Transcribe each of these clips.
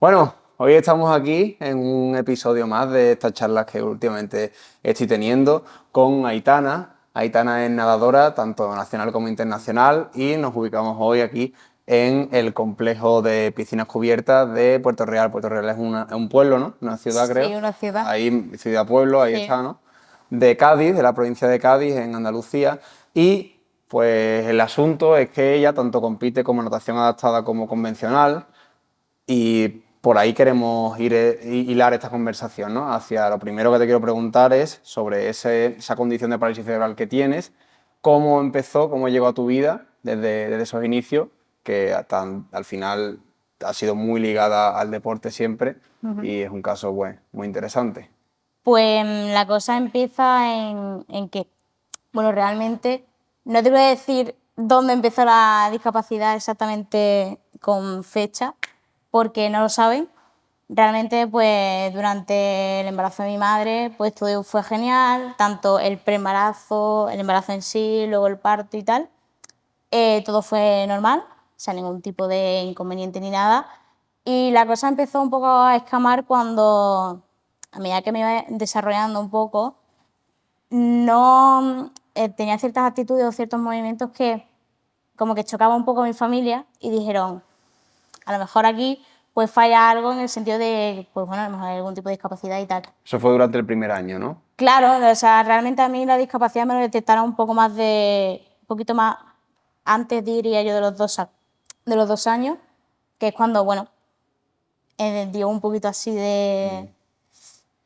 Bueno, hoy estamos aquí en un episodio más de estas charlas que últimamente estoy teniendo con Aitana. Aitana es nadadora, tanto nacional como internacional, y nos ubicamos hoy aquí en el complejo de piscinas cubiertas de Puerto Real. Puerto Real es un pueblo, ¿no? Una ciudad, creo. Sí, una ciudad. Ahí, ciudad-pueblo, ahí Sí. está, ¿no? De Cádiz, de la provincia de Cádiz, en Andalucía. Y pues el asunto es que ella tanto compite como natación adaptada como convencional. Y por ahí queremos hilar esta conversación, ¿no? Hacia lo primero que te quiero preguntar es sobre esa condición de parálisis cerebral que tienes, cómo empezó, cómo llegó a tu vida desde esos inicios, que al final ha sido muy ligada al deporte siempre y es un caso muy interesante. Pues la cosa empieza en que, bueno, realmente no te voy a decir dónde empezó la discapacidad exactamente con fecha, porque no lo saben. Realmente, pues durante el embarazo de mi madre, pues todo fue genial, tanto el preembarazo, el embarazo en sí, luego el parto y tal. Todo fue normal, o sea, ningún tipo de inconveniente ni nada. Y la cosa empezó un poco a escamar cuando, a medida que me iba desarrollando un poco, no tenía ciertas actitudes o ciertos movimientos que como que chocaba un poco a mi familia y dijeron, a lo mejor aquí pues falla algo en el sentido de, pues bueno, a lo mejor hay algún tipo de discapacidad y tal. Eso fue durante el primer año, ¿no? Claro, o sea, realmente a mí la discapacidad me lo detectaron un poco más un poquito más antes, diría yo, de los 2 años, que es cuando, bueno, dio un poquito así ¿Y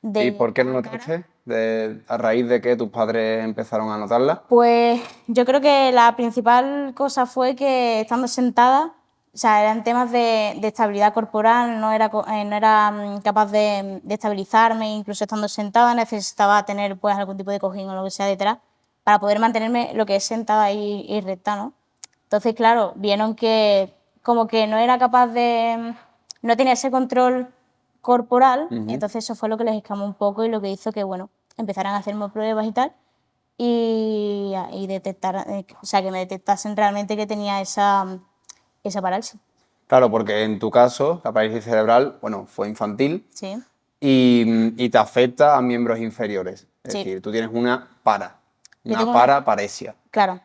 de por qué lo la cara. notaste? ¿A raíz de que tus padres empezaron a notarla? Pues yo creo que la principal cosa fue que estando sentada, o sea, eran temas de estabilidad corporal, no era capaz de estabilizarme, incluso estando sentada necesitaba tener pues algún tipo de cojín o lo que sea detrás para poder mantenerme lo que es sentada y recta, ¿no? Entonces, claro, vieron que como que no era capaz no tenía ese control corporal, entonces eso fue lo que les escamó un poco y lo que hizo que, bueno, empezaran a hacerme pruebas y tal y detectar, o sea, que me detectasen realmente que tenía esa parálisis. Claro, porque en tu caso, la parálisis cerebral, bueno, fue infantil Sí, y te afecta a miembros inferiores. Es sí. decir, tú tienes Yo una tengo una, paraparesia. claro,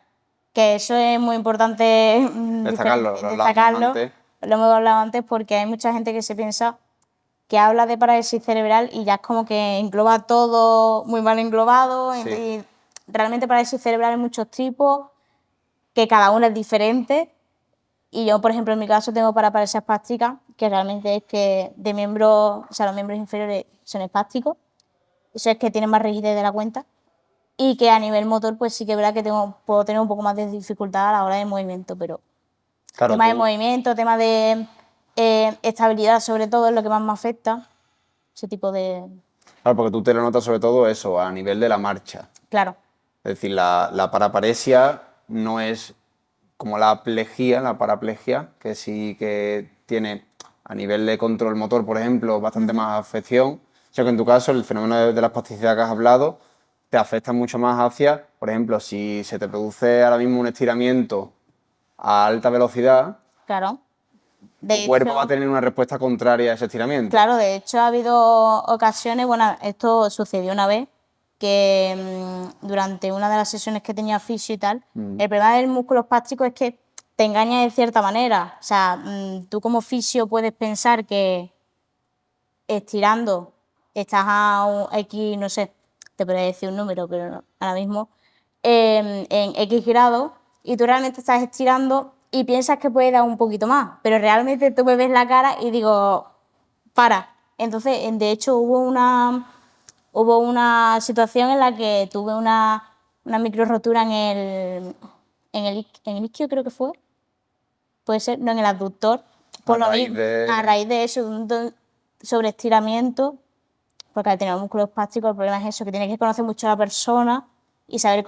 que eso es muy importante Destacarlo, lo hablábamos destacarlo, antes. lo hemos hablado antes, porque hay mucha gente que se piensa que habla de parálisis cerebral y ya es como que engloba todo muy mal englobado Sí. y realmente parálisis cerebral hay muchos tipos, que cada uno es diferente. Y yo, por ejemplo, en mi caso tengo paraparesia espástica, que realmente es que de miembros, o sea, los miembros inferiores son espásticos, eso es que tienen más rigidez de la cuenta, y que a nivel motor, pues sí que es verdad que puedo tener un poco más de dificultad a la hora de movimiento, pero Claro, tema de movimiento, tema de estabilidad, sobre todo, es lo que más me afecta, ese tipo de... claro, porque tú te lo notas sobre todo eso, a nivel de la marcha. Claro, Es decir, la paraparesia no es como la paraplegia, que sí que tiene a nivel de control motor, por ejemplo, bastante más afección. O sea que en tu caso el fenómeno de la espasticidad que has hablado te afecta mucho más hacia, por ejemplo, si se te produce ahora mismo un estiramiento a alta velocidad, claro. tu De cuerpo va a hecho, tener una respuesta contraria a ese estiramiento. Claro, de hecho ha habido ocasiones, bueno, esto sucedió una vez, que durante una de las sesiones que tenía fisio y tal, el problema del músculo espástico es que te engaña de cierta manera. O sea, tú como fisio puedes pensar que estirando estás a un X, no sé, te podría decir un número, pero ahora mismo, en X grados, y tú realmente estás estirando y piensas que puede dar un poquito más, pero realmente tú me ves la cara y digo, para. Entonces, de hecho, hubo una situación en la que tuve una micro rotura en el isquio, creo que fue, puede ser, no, en el abductor, A por lo raíz mismo, a de... raíz de eso, sobreestiramiento, porque al tener un músculo espástico el problema es eso, que tienes que conocer mucho a la persona y saber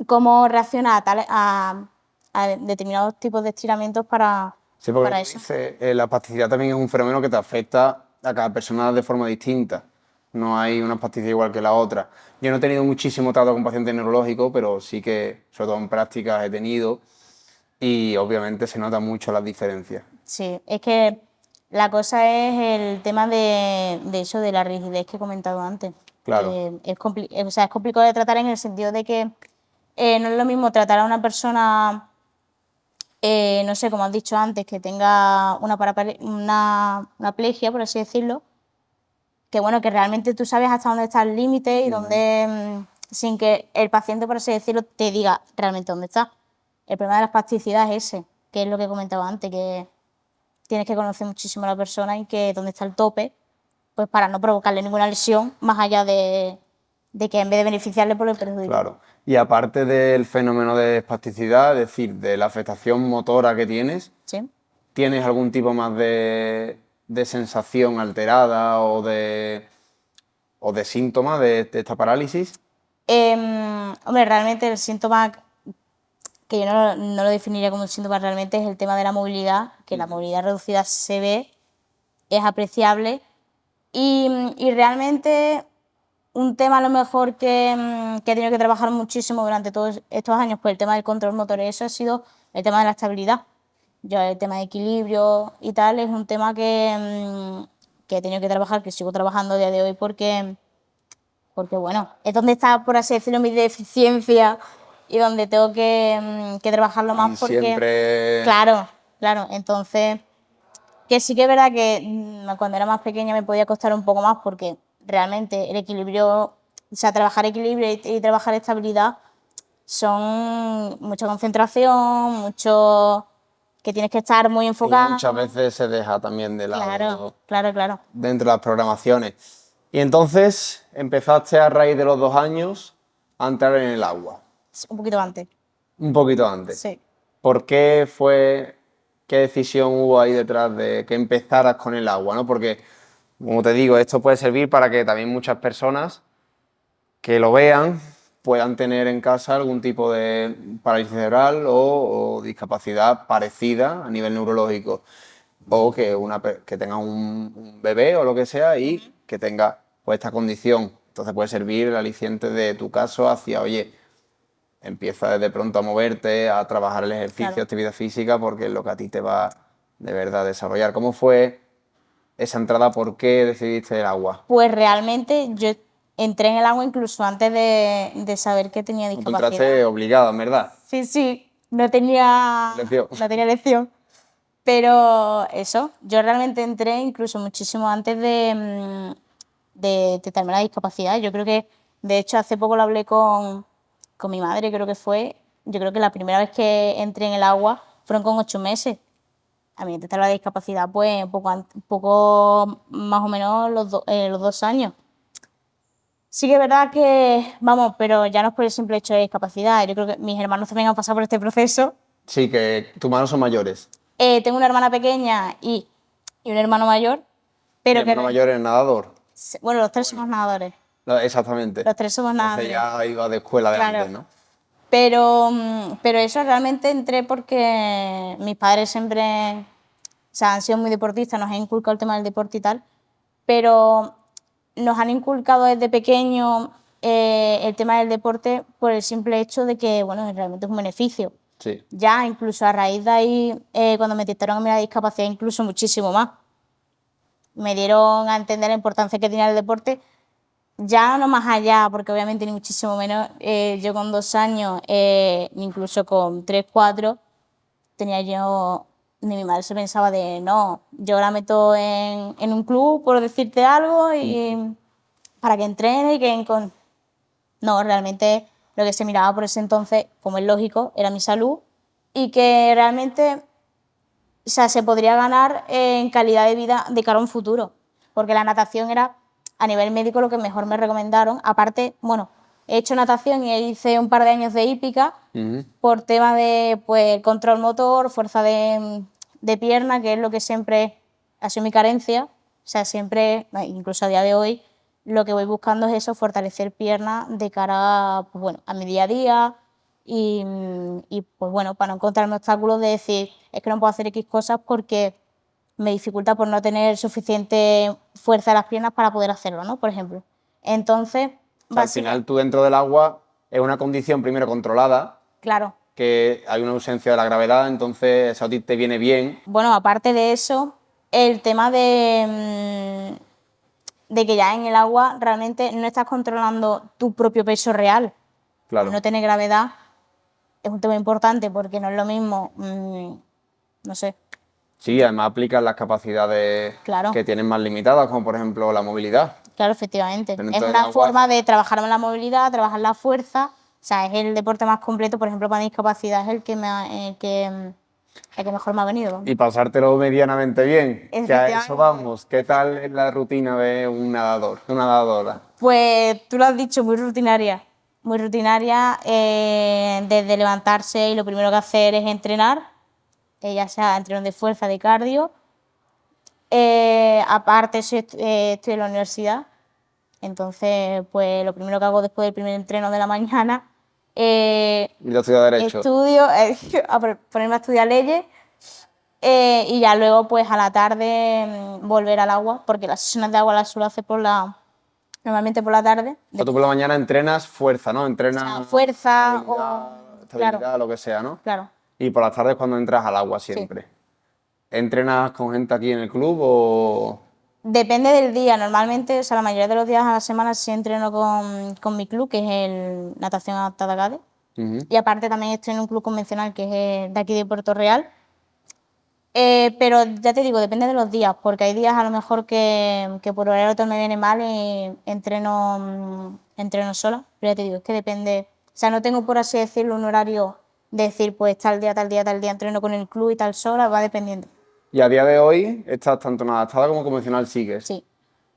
cómo reacciona a determinados tipos de estiramientos Sí, porque para como eso. dices, la espasticidad también es un fenómeno que te afecta a cada persona de forma distinta. No hay una espasticidad igual que la otra. Yo no he tenido muchísimo trato con pacientes neurológicos, pero sí que, sobre todo en prácticas, he tenido y obviamente se notan mucho las diferencias. Sí, es que La cosa es el tema de eso, de la rigidez que he comentado antes. Claro. Que o sea, es complicado de tratar en el sentido de que no es lo mismo tratar a una persona, no sé, como has dicho antes, que tenga una plegia, por así decirlo, que bueno, que realmente tú sabes hasta dónde está el límite y dónde, sin que el paciente, por así decirlo, te diga realmente dónde está. El problema de la espasticidad es ese, que es lo que he comentado antes, que tienes que conocer muchísimo a la persona y que dónde está el tope, pues para no provocarle ninguna lesión, más allá de que en vez de beneficiarle, pues le perjudique. Claro. Y aparte del fenómeno de espasticidad, es decir, de la afectación motora que tienes, ¿Sí? ¿tienes algún tipo más de sensación alterada o de síntomas de esta parálisis? Hombre, realmente el síntoma, que yo no lo definiría como un síntoma realmente, es el tema de la movilidad, que la movilidad reducida se ve, es apreciable y realmente un tema a lo mejor que he tenido que trabajar muchísimo durante todos estos años, pues el tema del control motor, eso ha sido el tema de la estabilidad. Yo el tema de equilibrio y tal es un tema que he tenido que trabajar, que sigo trabajando a día de hoy porque bueno, es donde está, por así decirlo, mi deficiencia y donde tengo que trabajarlo más Y porque... siempre... Claro, claro, entonces... Que sí que es verdad que cuando era más pequeña me podía costar un poco más porque realmente el equilibrio, o sea, trabajar equilibrio y trabajar estabilidad son mucha concentración, mucho que tienes que estar muy Y enfocado. muchas veces se deja también de Claro, lado claro, claro. dentro de las programaciones. Y entonces empezaste a raíz de los 2 años a entrar en el agua, Un poquito antes. un poquito antes. Sí. ¿Por qué fue, qué decisión hubo ahí detrás de que empezaras con el agua, ¿no? Porque, como te digo, esto puede servir para que también muchas personas que lo vean puedan tener en casa algún tipo de parálisis cerebral o discapacidad parecida a nivel neurológico. O que, que tenga un bebé o lo que sea y que tenga pues, esta condición. Entonces puede servir el aliciente de tu caso hacia, oye, empieza de pronto a moverte, a trabajar el ejercicio, Claro. actividad física, porque es lo que a ti te va de verdad a desarrollar. ¿Cómo fue esa entrada? ¿Por qué decidiste el agua? Pues realmente yo entré en el agua incluso antes de saber que tenía Tú discapacidad. entraste obligada, en verdad. Sí, sí, no tenía elección. Pero eso, yo realmente entré incluso muchísimo antes de detectarme la discapacidad. Yo creo que, de hecho, hace poco lo hablé con mi madre, creo que fue. Yo creo que la primera vez que entré en el agua fueron con 8 meses. A mí detectar la discapacidad, pues, poco más o menos los 2 años. Sí que es verdad que, vamos, pero ya no es por el simple hecho de discapacidad. Yo creo que mis hermanos también han pasado por este proceso. Sí, que tus manos son mayores. Tengo una hermana pequeña y un hermano mayor, Mi pero hermano mayor es nadador. bueno, los tres somos nadadores. Exactamente. Los tres somos Entonces nadadores. ya iba de escuela de Claro. antes, ¿no? Pero eso realmente entré porque mis padres siempre, o sea, han sido muy deportistas, nos han inculcado el tema del deporte y tal, pero nos han inculcado desde pequeño el tema del deporte por el simple hecho de que, bueno, realmente es un beneficio. Sí. Ya incluso a raíz de ahí, cuando me detectaron a mí la discapacidad, incluso muchísimo más. Me dieron a entender la importancia que tenía el deporte, ya no más allá, porque obviamente ni muchísimo menos. Yo con 2 años, incluso con 3, 4, tenía yo, ni mi madre se pensaba de, no, yo la meto en un club, por decirte algo, y para que entrene y que... No, realmente lo que se miraba por ese entonces, como es lógico, era mi salud y que realmente, o sea, se podría ganar en calidad de vida de cara a un futuro, porque la natación era a nivel médico lo que mejor me recomendaron. Aparte, bueno, he hecho natación y hice un par de años de hípica por tema de pues, control motor, fuerza de pierna, que es lo que siempre ha sido mi carencia. O sea, siempre, incluso a día de hoy, lo que voy buscando es eso, fortalecer piernas de cara pues, bueno, a mi día a día y pues bueno, para no encontrarme obstáculos de decir, es que no puedo hacer X cosas porque me dificulta por no tener suficiente fuerza en las piernas para poder hacerlo, ¿no? Por ejemplo. Entonces, O sea, al final tú dentro del agua es una condición primero controlada, claro. que hay una ausencia de la gravedad, entonces eso a ti te viene bien. Bueno, aparte de eso, el tema de que ya en el agua realmente no estás controlando tu propio peso real. Claro. Al no tener gravedad es un tema importante porque no es lo mismo, no sé, Sí, además aplican las capacidades Claro. que tienen más limitadas, como por ejemplo la movilidad. claro, efectivamente. Dentro Es del una agua- forma de trabajar la movilidad, trabajar la fuerza. O sea, es el deporte más completo, por ejemplo, para discapacidad, es el que mejor me ha venido. vamos. Y pasártelo medianamente bien, que a Efectivamente. eso vamos. ¿Qué tal es la rutina de un nadador, de una nadadora? Pues tú lo has dicho, muy rutinaria. Muy rutinaria, desde levantarse y lo primero que hacer es entrenar, ya sea entreno de fuerza, de cardio. Aparte, estoy en la universidad, entonces, pues lo primero que hago después del primer entreno de la mañana, Ir a estudiar Derecho. estudio, ponerme a estudiar leyes. Y ya luego, pues a la tarde, volver al agua, porque las sesiones de agua las suelo hacer normalmente por la tarde. O sea, tú por la mañana entrenas fuerza, ¿no? Entrenas Fuerza estabilidad, claro, lo que sea, ¿no? claro. Y por las tardes cuando entras al agua siempre. ¿Entrenas con gente aquí en el club o...? Depende del día. Normalmente, o sea, la mayoría de los días a la semana sí entreno con mi club, que es el Natación Adaptada CADE. Ujú. Y aparte también estoy en un club convencional que es de aquí de Puerto Real. Pero ya te digo, depende de los días, porque hay días a lo mejor que por horario otro me viene mal y entreno sola. Pero ya te digo, es que depende. O sea, no tengo por así decirlo un horario de decir, pues tal día, tal día, tal día entreno con el club y tal sola, va dependiendo. Y a día de hoy estás tanto en adaptada como convencional sigues. Sí.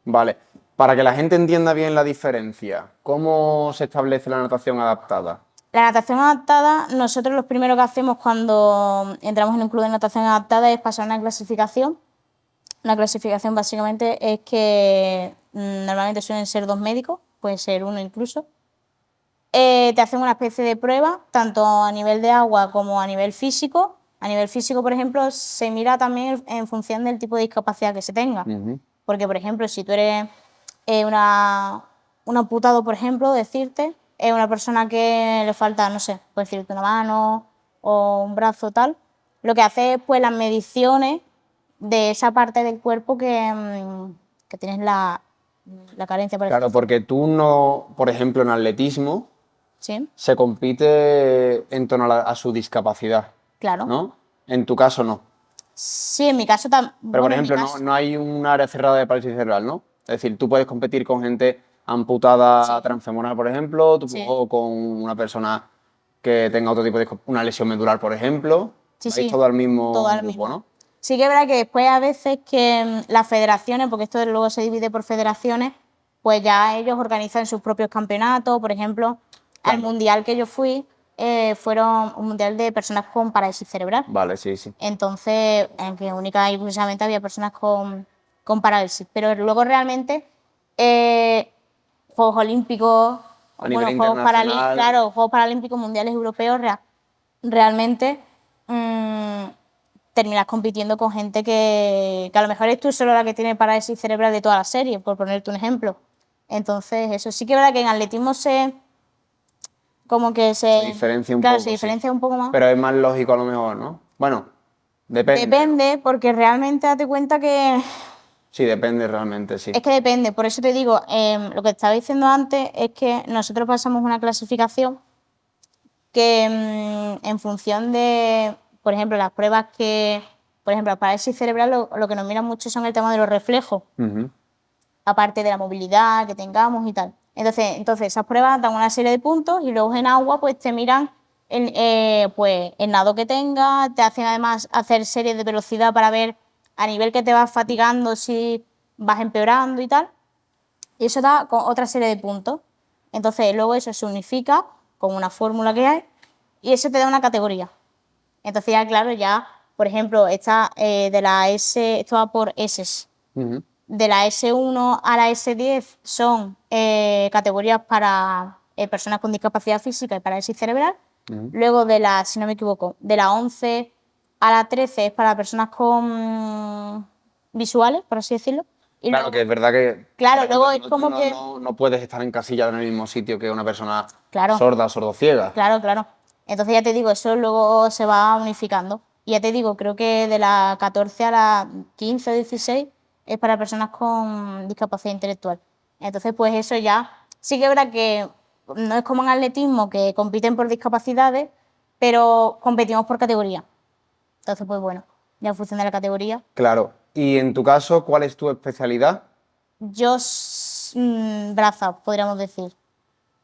Vale. Para que la gente entienda bien la diferencia, ¿cómo se establece la natación adaptada? La natación adaptada, nosotros lo primero que hacemos cuando entramos en un club de natación adaptada es pasar una clasificación. Una clasificación básicamente es que normalmente suelen ser 2 médicos, puede ser uno incluso. Te hacen una especie de prueba, tanto a nivel de agua como a nivel físico. A nivel físico, por ejemplo, se mira también en función del tipo de discapacidad que se tenga. Ujú. Porque, por ejemplo, si tú eres un amputado, por ejemplo, decirte, es una persona que le falta, no sé, puede decirte una mano o un brazo tal, lo que hace es pues las mediciones de esa parte del cuerpo que tienes la carencia, por Claro, ejemplo. porque tú no, por ejemplo, en atletismo Sí, se compite en torno a su discapacidad, claro. ¿no? En tu caso no. Sí, en mi caso también. Pero, por Bueno, en mi ejemplo, caso. no hay un área cerrada de parálisis cerebral, ¿no? Es decir, tú puedes competir con gente amputada transfemoral, por ejemplo, Sí. o con una persona que tenga otro tipo de una lesión medular, por ejemplo. Sí, Vais sí, todo al mismo todo al grupo, mismo. ¿no? Sí que es verdad que después a veces que las federaciones, porque esto luego se divide por federaciones, pues ya ellos organizan sus propios campeonatos. Por ejemplo, al Claro. mundial que yo fui, fueron un mundial de personas con parálisis cerebral. Vale, sí, sí. Entonces, en que única y exclusivamente había personas con parálisis. Pero luego realmente, Juegos Olímpicos, A bueno, nivel internacional. claro, Juegos Paralímpicos Mundiales Europeos, realmente terminas compitiendo con gente que a lo mejor es tú solo la que tiene parálisis cerebral de toda la serie, por ponerte un ejemplo. Entonces, eso sí que es verdad que en atletismo como que Se diferencia un claro, poco, se sí. diferencia un poco más. Pero es más lógico a lo mejor, ¿no? Bueno, depende. ¿no? Depende, porque realmente date cuenta que Sí, depende realmente, sí. es que depende. Por eso te digo, lo que estaba diciendo antes es que nosotros pasamos una clasificación que en función de, por ejemplo, las pruebas por ejemplo, la parálisis cerebral lo que nos miran mucho son el tema de los reflejos, Ujú. aparte de la movilidad que tengamos y tal. Entonces esas pruebas dan una serie de puntos y luego en agua pues te miran pues, el nado que tengas, te hacen además hacer series de velocidad para ver a nivel que te vas fatigando si vas empeorando y tal. Y eso da otra serie de puntos. Entonces luego eso se unifica con una fórmula que hay y eso te da una categoría. Entonces ya claro, ya, por ejemplo, esta de la S, esto va por S. Ujú. De la S1 a la S10 son categorías para personas con discapacidad física y parálisis cerebral. Ujú. Luego si no me equivoco, de la 11 a la 13 es para personas con visuales, por así decirlo. Y Claro luego, que es verdad que, claro, por luego ejemplo, es como no, que... no puedes estar encasillado en el mismo sitio que una persona Claro, sorda o sordociega. claro. Entonces ya te digo, eso luego se va unificando. Y ya te digo, creo que de la 14 a la 15 o 16 es para personas con discapacidad intelectual. Entonces, pues eso ya sí que es verdad que no es como en atletismo, que compiten por discapacidades, pero competimos por categoría. Entonces, pues bueno, ya en función de la categoría. Claro. Y en tu caso, ¿cuál es tu especialidad? Yo, braza, podríamos decir.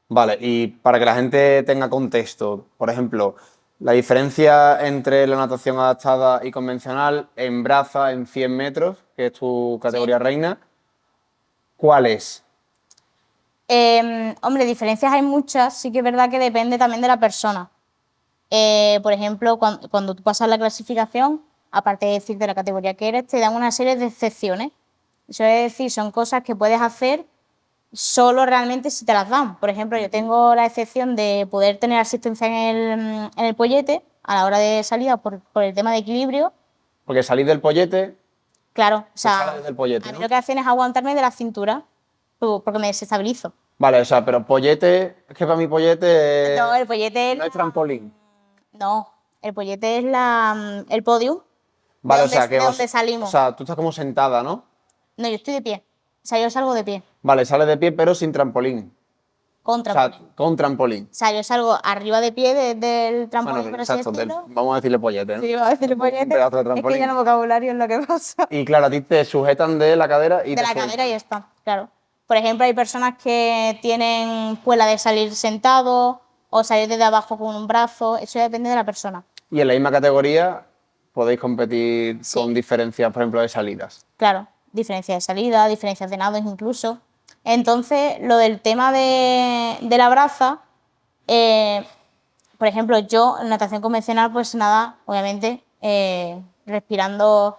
Vale, y para que la gente tenga contexto, por ejemplo, la diferencia entre la natación adaptada y convencional en braza en 100 metros, que es tu Sí. categoría reina, ¿cuál es? Hombre, diferencias hay muchas, sí que es verdad que depende también de la persona. Por ejemplo, cuando tú pasas la clasificación, aparte de decir de la categoría que eres, te dan una serie de excepciones. Eso es decir, son cosas que puedes hacer solo realmente si te las dan. Por ejemplo, yo tengo la excepción de poder tener asistencia en el pollete a la hora de salida por el tema de equilibrio. Porque salir del pollete, Claro, o se sale sea, desde el pollete, a mí ¿no? lo que hacen es aguantarme de la cintura porque me desestabilizo. Vale, o sea, pero pollete, es que para mí pollete No, el pollete es no es trampolín. No, el pollete es el podium Vale, o sea, de donde o salimos. sea, tú estás como sentada, ¿no? No, yo estoy de pie. O sea, yo salgo de pie, Vale, sales de pie, pero sin trampolín. con O sea, trampolín. con trampolín. O sea, yo salgo arriba de pie del Bueno, trampolín, sí, por así exacto, decirlo. vamos a decirle pollete, Sí, ¿no? iba a decir el Un pollete. pedazo de Es que ya trampolín. no vocabulario es lo que pasa. Y claro, a ti te sujetan de la cadera y De te la cadera y sueltan. ya está, claro. Por ejemplo, hay personas que tienen pues la de salir sentado o salir desde abajo con un brazo. Eso ya depende de la persona. Y en la misma categoría podéis competir con Sí. diferencias, por ejemplo, de salidas. Claro, diferencias de salida, diferencias de nados incluso. Entonces, lo del tema de la braza, eh, por ejemplo, yo en natación convencional, pues nada, obviamente, respirando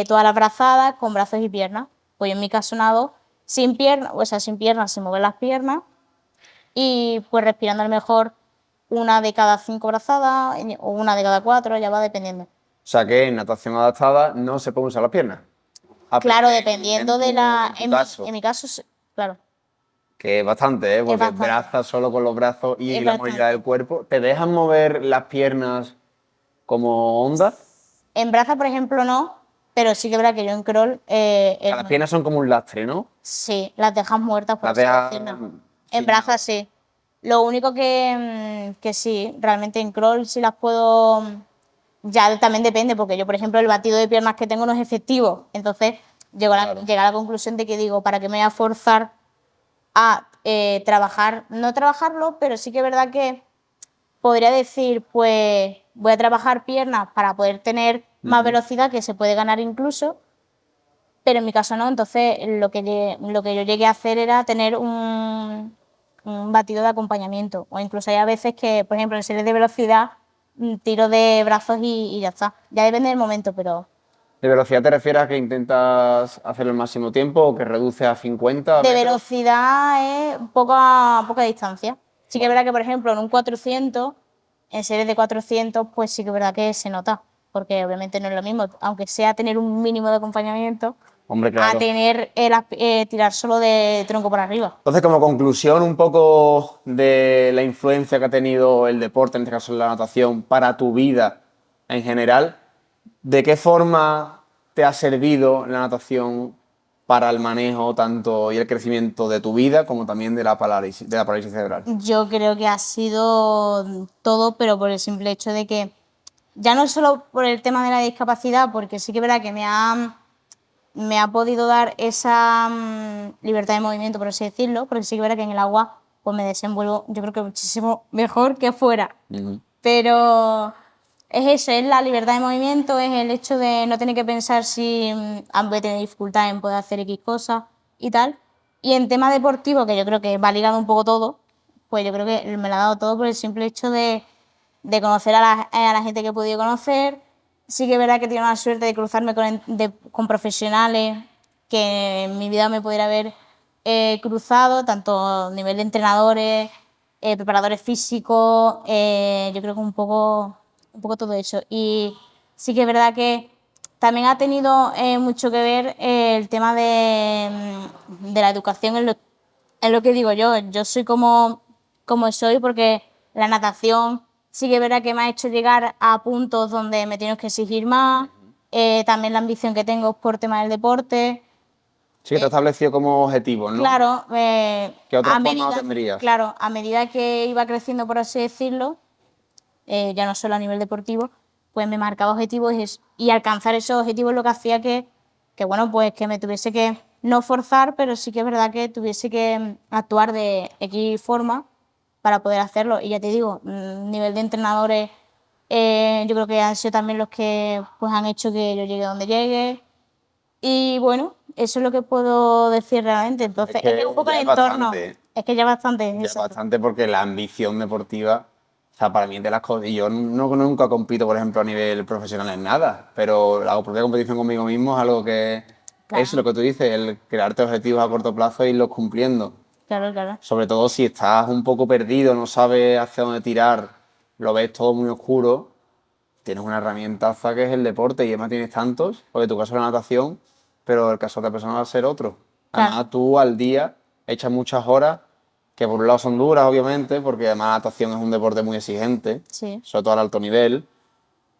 todas las brazadas con brazos y piernas. Pues yo en mi caso nado sin piernas, o sea, sin piernas, sin mover las piernas, y pues respirando a lo mejor una de cada 5 brazadas o una de cada 4, ya va dependiendo. O sea que en natación adaptada no se pueden usar las piernas. Claro, dependiendo de la. En tu caso, En mi caso, claro, que es bastante, ¿eh? es Porque bastante. brazas solo con los brazos y Es la movilidad del bastante. cuerpo. ¿Te dejan mover las piernas como onda? En braza, por ejemplo, no, pero sí que es verdad que yo en crawl, O sea, las piernas son como un lastre, ¿no? sí, las dejas muertas, por Las así dejas decirlo. En sin nada. braza sí. Lo único que sí, realmente en crawl sí las puedo. Ya también depende, porque yo, por ejemplo, el batido de piernas que tengo no es efectivo. Entonces, Claro. llego a la conclusión de que digo, ¿para qué me voy a forzar a trabajar? No trabajarlo, pero sí que es verdad que podría decir, pues voy a trabajar piernas para poder tener más velocidad, que se puede ganar incluso, pero en mi caso no. Entonces, lo que yo llegué a hacer era tener un batido de acompañamiento. O incluso hay a veces que, por ejemplo, en series de velocidad, tiro de brazos y ya está. Ya depende del momento, pero ¿De velocidad te refieres a que intentas hacer el máximo tiempo o que reduces a 50 de metros? velocidad es poca distancia. Sí que es verdad que, por ejemplo, en un 400, en series de 400, pues sí que es verdad que se nota, porque obviamente no es lo mismo, aunque sea tener un mínimo de acompañamiento, Hombre, a claro. tener tirar solo de tronco para arriba. Entonces, como conclusión un poco de la influencia que ha tenido el deporte, en este caso la natación, para tu vida en general, ¿de qué forma te ha servido la natación para el manejo tanto y el crecimiento de tu vida como también de la parálisis cerebral? Yo creo que ha sido todo, pero por el simple hecho de que, ya no solo por el tema de la discapacidad, porque sí que es verdad que me ha podido dar esa libertad de movimiento, por así decirlo, porque sí que es verdad que en el agua pues me desenvuelvo, yo creo que muchísimo mejor que fuera. Ujú. Pero es eso, es la libertad de movimiento, es el hecho de no tener que pensar si voy a tener dificultad en poder hacer X cosas y tal. Y en tema deportivo, que yo creo que va ligado un poco todo, pues yo creo que me lo ha dado todo por el simple hecho de conocer a la gente que he podido conocer. Sí que es verdad que he tenido la suerte de cruzarme con profesionales que en mi vida me pudiera haber cruzado, tanto a nivel de entrenadores, preparadores físicos, yo creo que un poco todo eso. Y sí que es verdad que también ha tenido mucho que ver el tema de la educación en lo que digo yo. Yo soy como soy porque la natación sí que es verdad que me ha hecho llegar a puntos donde me tienes que exigir más. También la ambición que tengo es por tema del deporte. Sí, que te has establecido como objetivos, ¿no? Claro, ¿Qué otra forma lo tendrías? claro, a medida que iba creciendo, por así decirlo, ya no solo a nivel deportivo, pues me marcaba objetivos y alcanzar esos objetivos lo que hacía que, bueno, pues que me tuviese que no forzar, pero sí que es verdad que tuviese que actuar de X forma para poder hacerlo. Y ya te digo, nivel de entrenadores, yo creo que han sido también los que pues han hecho que yo llegue donde llegue. Y bueno, eso es lo que puedo decir realmente. Entonces, es que un poco ya el es entorno. bastante. Es que ya bastante, Ya es exacto. bastante porque la ambición deportiva, o sea, para mí es de las cosas, y yo nunca compito, por ejemplo, a nivel profesional en nada, pero la propia competición conmigo mismo es algo que Claro. es lo que tú dices, el crearte objetivos a corto plazo e irlos cumpliendo. Claro, claro. Sobre todo si estás un poco perdido, no sabes hacia dónde tirar, lo ves todo muy oscuro, tienes una herramientaza que es el deporte y además tienes tantos, porque tu caso es la natación, pero el caso de otra persona va a ser otro. Claro. Además, tú al día echas muchas horas, que por un lado son duras, obviamente, porque además la natación es un deporte muy exigente, Sí. sobre todo al alto nivel,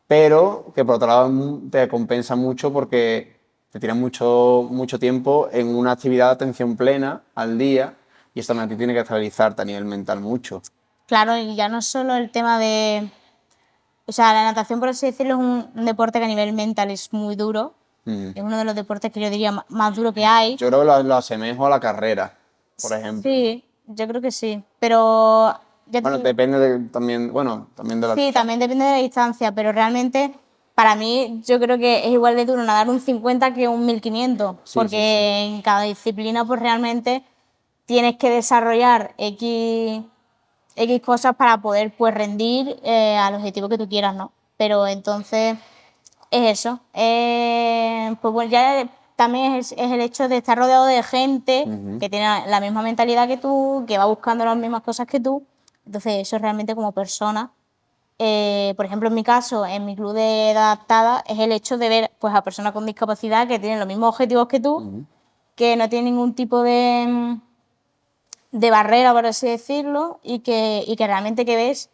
pero que por otro lado te compensa mucho porque te tiras mucho tiempo en una actividad de atención plena al día y esto también a ti tiene que estabilizarte a nivel mental mucho. Claro, y ya no solo el tema de... O sea, la natación, por así decirlo, es un deporte que a nivel mental es muy duro. Mm. Es uno de los deportes que yo diría más duro que hay. Yo creo que lo asemejo a la carrera, por ejemplo. Sí, yo creo que sí. Pero ya te Bueno, digo, depende también, bueno, también de la sí, también distancia. depende de la distancia, pero realmente para mí yo creo que es igual de duro nadar un 50 que un 1500, Sí, porque sí, sí. en cada disciplina pues realmente tienes que desarrollar X cosas para poder pues rendir al objetivo que tú quieras, ¿no? Pero entonces es eso. Pues bueno, ya también es el hecho de estar rodeado de gente que tiene la misma mentalidad que tú, que va buscando las mismas cosas que tú. Entonces eso realmente como persona, por ejemplo en mi caso, en mi club de edad adaptada, es el hecho de ver pues a personas con discapacidad que tienen los mismos objetivos que tú, que no tienen ningún tipo de barrera, por así decirlo, y que realmente que ves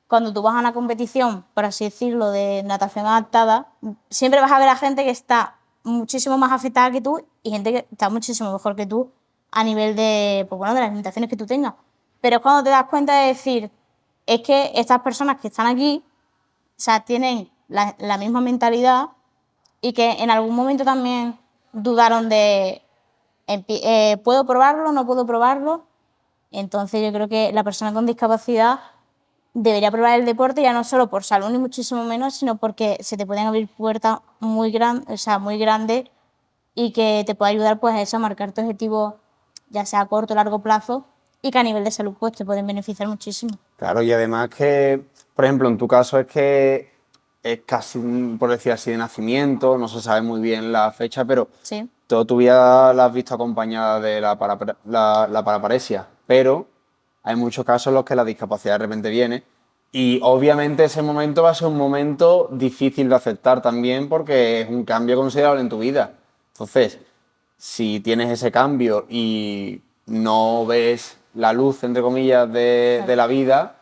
cuando tú vas a una competición, por así decirlo, de natación adaptada, siempre vas a ver a gente que está muchísimo más afectada que tú y gente que está muchísimo mejor que tú a nivel de, pues bueno, de las limitaciones que tú tengas. Pero es cuando te das cuenta de decir, es que estas personas que están aquí, o sea, tienen la misma mentalidad y que en algún momento también dudaron de, ¿puedo probarlo? ¿No puedo probarlo? Entonces yo creo que la persona con discapacidad debería probar el deporte ya no solo por salud ni muchísimo menos, sino porque se te pueden abrir puertas muy grandes, o sea, muy grandes y que te puede ayudar pues a eso, a marcar tu objetivo ya sea a corto o largo plazo y que a nivel de salud pues te pueden beneficiar muchísimo. Claro, y además que, por ejemplo, en tu caso es que es casi, por decir así, de nacimiento, no se sabe muy bien la fecha, pero Sí, toda tu vida la has visto acompañada de la paraparesia, pero hay muchos casos en los que la discapacidad de repente viene y obviamente ese momento va a ser un momento difícil de aceptar también porque es un cambio considerable en tu vida. Entonces, si tienes ese cambio y no ves la luz, entre comillas, de la vida,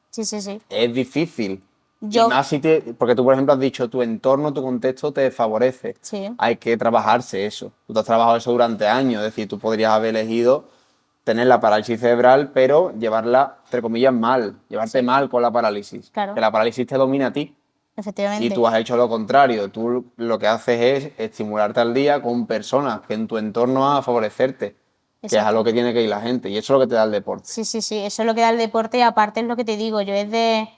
sí, sí, sí. es difícil. Y Yo, más porque tú, por ejemplo, has dicho, tu entorno, tu contexto te favorece. sí, Hay que trabajarse eso. Tú te has trabajado eso durante años, es decir, tú podrías haber elegido tener la parálisis cerebral, pero llevarla, entre comillas, mal, llevarte sí, mal con la parálisis. Que claro, la parálisis te domina a ti. Y efectivamente. tú has hecho lo contrario. Tú lo que haces es estimularte al día con personas que en tu entorno van a favorecerte, que es a lo Exacto. que tiene que ir la gente. Y eso es lo que te da el deporte. Sí, sí, sí, eso es lo que da el deporte y aparte es lo que te digo, yo es de...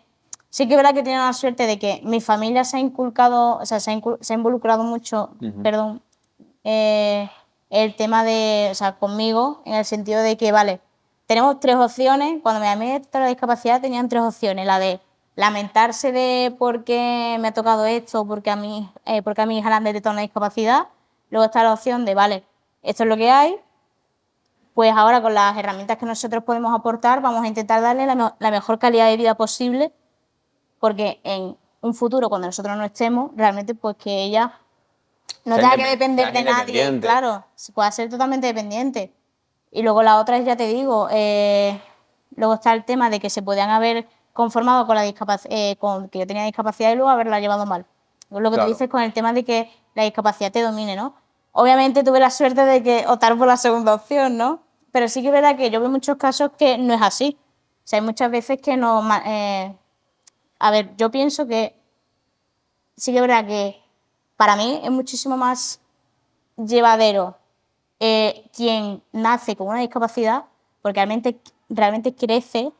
Sí que es verdad que tiene la suerte de que mi familia se ha inculcado, o sea, se ha involucrado mucho, perdón, el tema de, o sea, conmigo, en el sentido de que, vale, tenemos tres opciones, cuando me llamé de la discapacidad tenían tres opciones, la de lamentarse de por qué me ha tocado esto, porque a mi hija le han detectado una discapacidad, luego está la opción de, vale, esto es lo que hay, pues ahora con las herramientas que nosotros podemos aportar vamos a intentar darle la mejor calidad de vida posible, porque en un futuro, cuando nosotros no estemos, realmente pues que ella no tenga que depender Seas de nadie, independiente. claro, se pueda ser totalmente dependiente. Y luego la otra es, ya te digo, luego está el tema de que se podían haber conformado con con que yo tenía discapacidad y luego haberla llevado mal. Lo que tú dices con el tema de que la discapacidad te domine, ¿no? Obviamente tuve la suerte de que optar por la segunda opción, ¿no? Pero sí que es verdad que yo veo muchos casos que no es así. O sea, hay muchas veces que no... a ver, yo pienso que sí que es verdad que para mí es muchísimo más llevadero quien nace con una discapacidad, porque realmente crece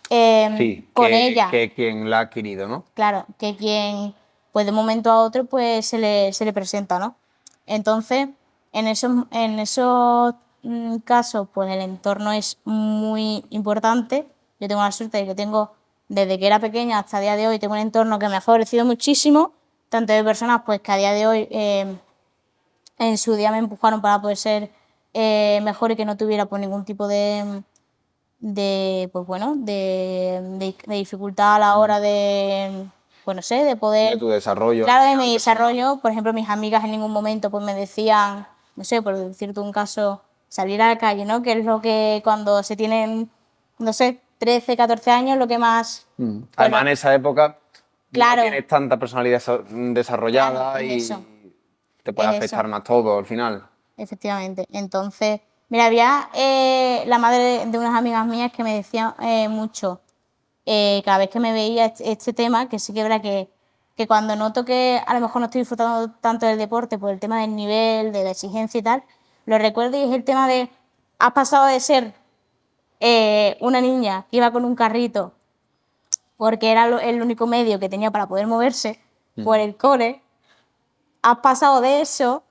Sí, con ella. que quien la ha adquirido, ¿no? Claro, que quien pues de un momento a otro pues se le presenta, ¿no? Entonces, en esos casos, pues el entorno es muy importante. Yo tengo la suerte de que desde que era pequeña hasta el día de hoy, tengo un entorno que me ha favorecido muchísimo, tanto de personas pues que a día de hoy en su día me empujaron para poder ser mejor y que no tuviera pues ningún tipo pues bueno, de dificultad a la hora de, pues no sé, de poder... De tu desarrollo. Claro, de mi desarrollo, por ejemplo, mis amigas en ningún momento pues me decían, no sé, por decirte un caso, salir a la calle, ¿no? Que es lo que cuando se tienen, no sé, 13, 14 años, lo que más... Además, en esa época no Claro, tienes tanta personalidad desarrollada claro, y es eso, te puede es eso. afectar más todo al final. Efectivamente. Entonces, mira, había la madre de unas amigas mías que me decía mucho, cada vez que me veía este tema, que sí que es verdad que cuando noto que a lo mejor no estoy disfrutando tanto del deporte por el tema del nivel, de la exigencia y tal, lo recuerdo y es el tema de, has pasado de ser una niña que iba con un carrito porque era el único medio que tenía para poder moverse por el cole, has pasado de eso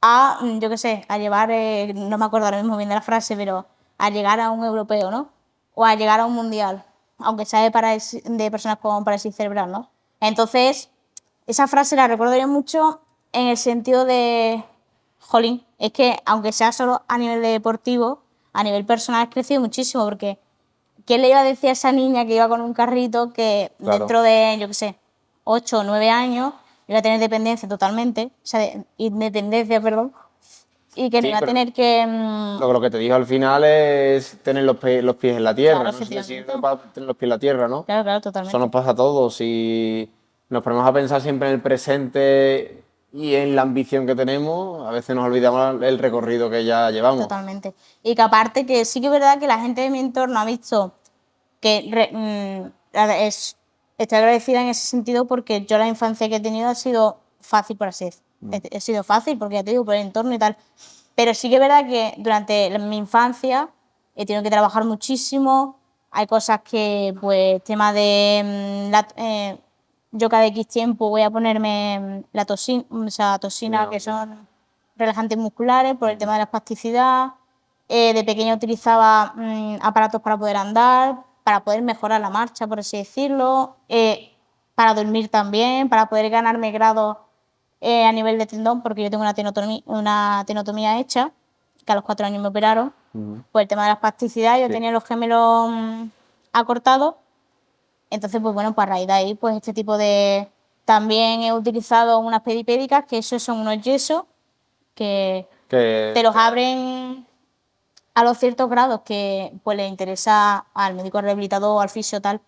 a, yo qué sé, a llevar, no me acuerdo ahora mismo bien de la frase, pero a llegar a un europeo, ¿no? O a llegar a un mundial, aunque sea de personas con parálisis cerebral, ¿no? Entonces, esa frase la recuerdo yo mucho en el sentido de, jolín, es que aunque sea solo a nivel deportivo, a nivel personal has crecido muchísimo, porque ¿quién le iba a decir a esa niña que iba con un carrito que Claro. dentro de, yo qué sé, 8 o 9 años iba a tener dependencia totalmente, o sea, independencia, perdón, y que no Sí, iba a pero tener que... lo que te digo al final es tener los pies en la tierra, claro, ¿no? Eso te efectivamente. sirve para tener los pies en la tierra, ¿no? Claro, claro, Eso nos totalmente. pasa a todos. Si nos ponemos a pensar siempre en el presente y en la ambición que tenemos, a veces nos olvidamos el recorrido que ya llevamos. Totalmente. Y que aparte que sí que es verdad que la gente de mi entorno ha visto que estoy agradecida en ese sentido porque yo la infancia que he tenido ha sido fácil, por así decirlo. He sido fácil porque ya te digo, por el entorno y tal. Pero sí que es verdad que durante mi infancia he tenido que trabajar muchísimo. Hay cosas que, pues, tema de yo cada X tiempo voy a ponerme la toxina, o sea, toxina, que son relajantes musculares por el tema de la espasticidad. De pequeña utilizaba aparatos para poder andar, para poder mejorar la marcha, por así decirlo, para dormir también, para poder ganarme grados a nivel de tendón, porque yo tengo una tenotomía hecha, que a los 4 años me operaron, por el tema de la espasticidad, yo Sí. tenía los gemelos acortados, entonces, pues bueno, para raíz de ahí, pues este tipo de... También he utilizado unas pedipédicas, que esos son unos yesos que Que te los abren a los ciertos grados que pues le interesa al médico rehabilitador o al fisio tal,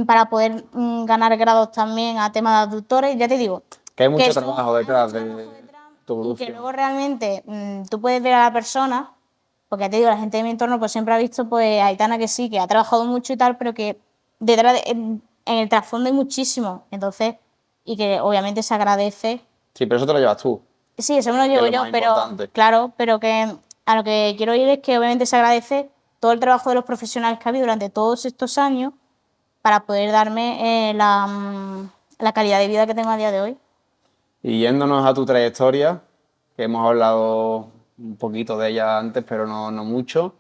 para poder ganar grados también a temas de aductores, ya te digo, que hay mucho eso trabajo hay detrás mucho trabajo de detrás tu y que evolución. luego realmente tú puedes ver a la persona, porque ya te digo, la gente de mi entorno pues siempre ha visto pues a Aitana que sí, que ha trabajado mucho y tal, pero que detrás en el trasfondo hay muchísimo, entonces, y que obviamente se agradece. Sí, pero eso te lo llevas tú, Sí, eso me lo que es llevo lo yo, más pero importante. claro, pero que a lo que quiero ir es que obviamente se agradece todo el trabajo de los profesionales que ha habido durante todos estos años para poder darme la calidad de vida que tengo a día de hoy. Y yéndonos a tu trayectoria, que hemos hablado un poquito de ella antes, pero no mucho,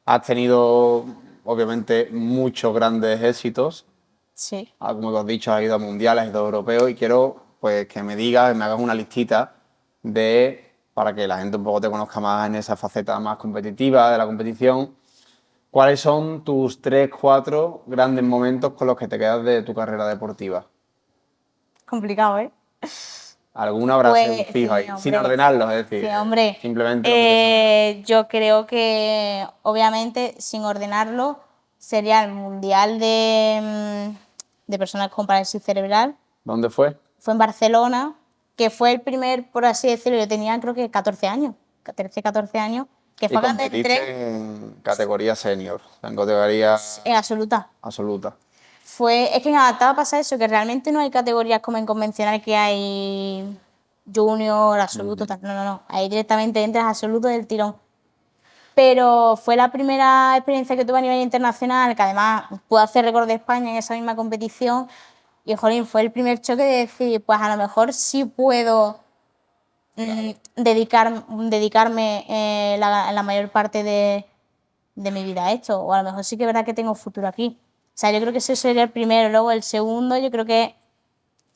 has tenido obviamente muchos grandes éxitos. Sí. Como te has dicho, has ido a mundiales, has ido a europeos y quiero pues que me digas, me hagas una listita para que la gente un poco te conozca más en esa faceta más competitiva de la competición. ¿Cuáles son tus 3, 4 grandes momentos con los que te quedas de tu carrera deportiva? Complicado, ¿eh? Alguna habrá Pues fijo sí, ahí, sin hombre. ordenarlos, es Sí, decir, hombre. simplemente los que te salgan. Yo creo que, obviamente, sin ordenarlo, sería el Mundial de personas con parálisis cerebral. ¿Dónde fue? Fue en Barcelona, que fue el primer, por así decirlo, yo tenía creo que 14 años, 13, 14 años, que Y fue cuando competiste entré en categoría senior, o sea, en categoría en absoluta. absoluta. Es que en adaptada pasa eso, que realmente no hay categorías como en convencional que hay junior, absoluto, tal. No, no, no. Ahí directamente entras absoluto del tirón. Pero fue la primera experiencia que tuve a nivel internacional, que además pude hacer récord de España en esa misma competición. Y, jolín, fue el primer choque de decir, pues a lo mejor sí puedo dedicarme la mayor parte de mi vida a esto. O a lo mejor sí que es verdad que tengo futuro aquí. O sea, yo creo que ese sería el primero. Luego el segundo, yo creo que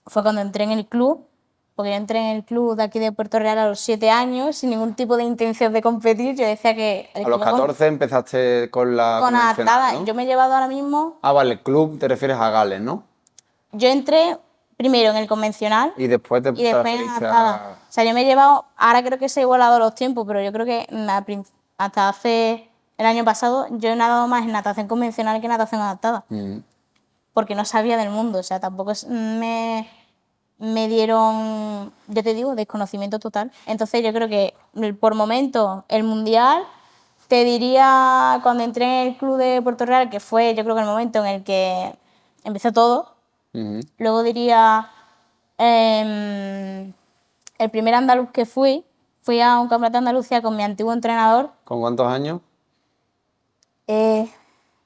fue cuando entré en el club, porque yo entré en el club de aquí de Puerto Real a los 7 años, sin ningún tipo de intención de competir. Yo decía que A los 14 empezaste con la con convencional, adaptada. ¿no? Yo me he llevado ahora mismo. Ah, vale, el club te refieres a Gales, ¿no? Yo entré primero en el convencional Y después te y después en transferiste adaptada. O sea, yo me he llevado, ahora creo que se ha igualado los tiempos, pero yo creo que hasta hace el año pasado yo he nadado más en natación convencional que en natación adaptada. Porque no sabía del mundo, o sea, tampoco me dieron, yo te digo, desconocimiento total. Entonces yo creo que por momentos el mundial, te diría cuando entré en el club de Puerto Real, que fue yo creo que el momento en el que empezó todo. Luego diría el primer andaluz que fui a un campeonato de Andalucía con mi antiguo entrenador. ¿Con cuántos años?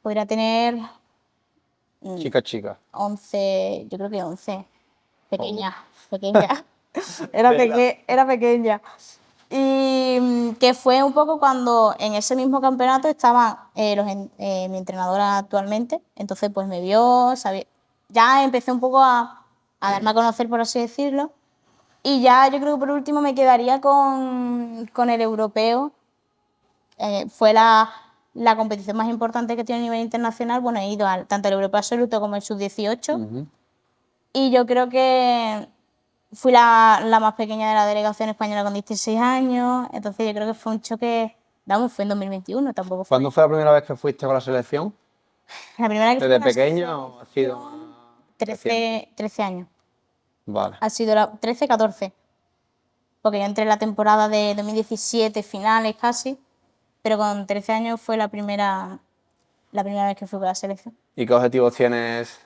Podría tener Chica. 11, yo creo que 11. Pequeña. Era pequeña. Y que fue un poco cuando en ese mismo campeonato estaba mi entrenadora actualmente. Entonces, pues me vio, sabía. Ya empecé un poco a darme a conocer, por así decirlo. Y ya yo creo que por último me quedaría con el europeo. Fue la competición más importante que tiene a nivel internacional. Bueno, he ido tanto al europeo absoluto como el sub-18. Y yo creo que fui la más pequeña de la delegación española con 16 años. Entonces yo creo que fue un choque. Vamos, fue en 2021, tampoco fue. ¿Cuándo fue la primera vez que fuiste con la selección? La primera que fui ¿Desde con la pequeño o ha sido más 13 años. Vale. Ha sido 13, 14. Porque yo entré en la temporada de 2017, finales casi. Pero con 13 años fue la primera vez que fui con la selección. ¿Y qué objetivos tienes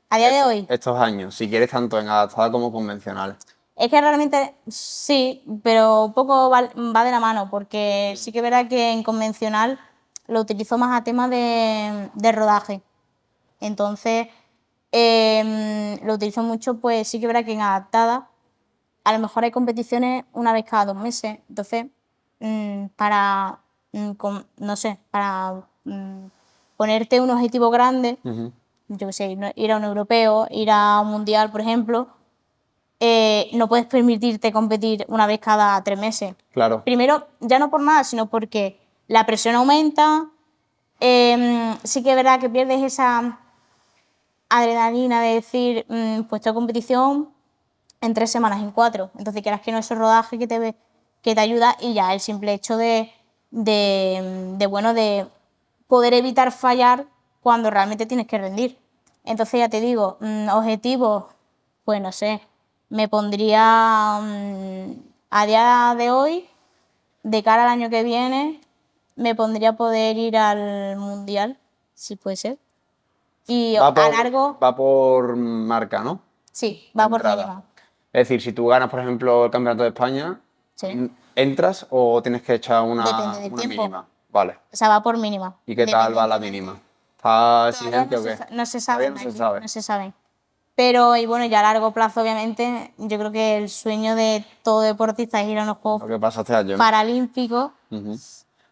A día de hoy, estos años? Si quieres tanto en adaptada como convencional. es que realmente sí, pero poco va de la mano, porque sí que es verdad que en convencional lo utilizo más a temas de rodaje. Entonces, lo utilizo mucho, pues sí que es verdad que en adaptada a lo mejor hay competiciones una vez cada 2 meses. Entonces, para, no sé, para ponerte un objetivo grande, yo qué sé, ir a un europeo, ir a un mundial, por ejemplo, no puedes permitirte competir una vez cada 3 meses. Claro. Primero, ya no por nada, sino porque la presión aumenta. Sí que es verdad que pierdes esa adrenalina de decir, pues tengo competición en 3 semanas, en 4. Entonces, quieras que no, ese rodaje que te ayuda, y ya el simple hecho de poder evitar fallar cuando realmente tienes que rendir. Entonces, ya te digo, objetivos, pues no sé, me pondría a día de hoy, de cara al año que viene, me pondría poder ir al mundial, si puede ser. Y a largo, Va por marca, ¿no? sí, va por Entrada. mínima. Es decir, si tú ganas, por ejemplo, el Campeonato de España, Sí. ¿entras o tienes que echar Depende del una tiempo. mínima? Vale. O sea, va por mínima. ¿Y qué tal va la mínima? ¿Está Todavía exigente o qué? no se sabe. Todavía no se sabe. No se sabe. Pero, y bueno, ya a largo plazo, obviamente, yo creo que el sueño de todo deportista es ir a unos Lo Juegos que pasa este año, ¿no? Paralímpicos.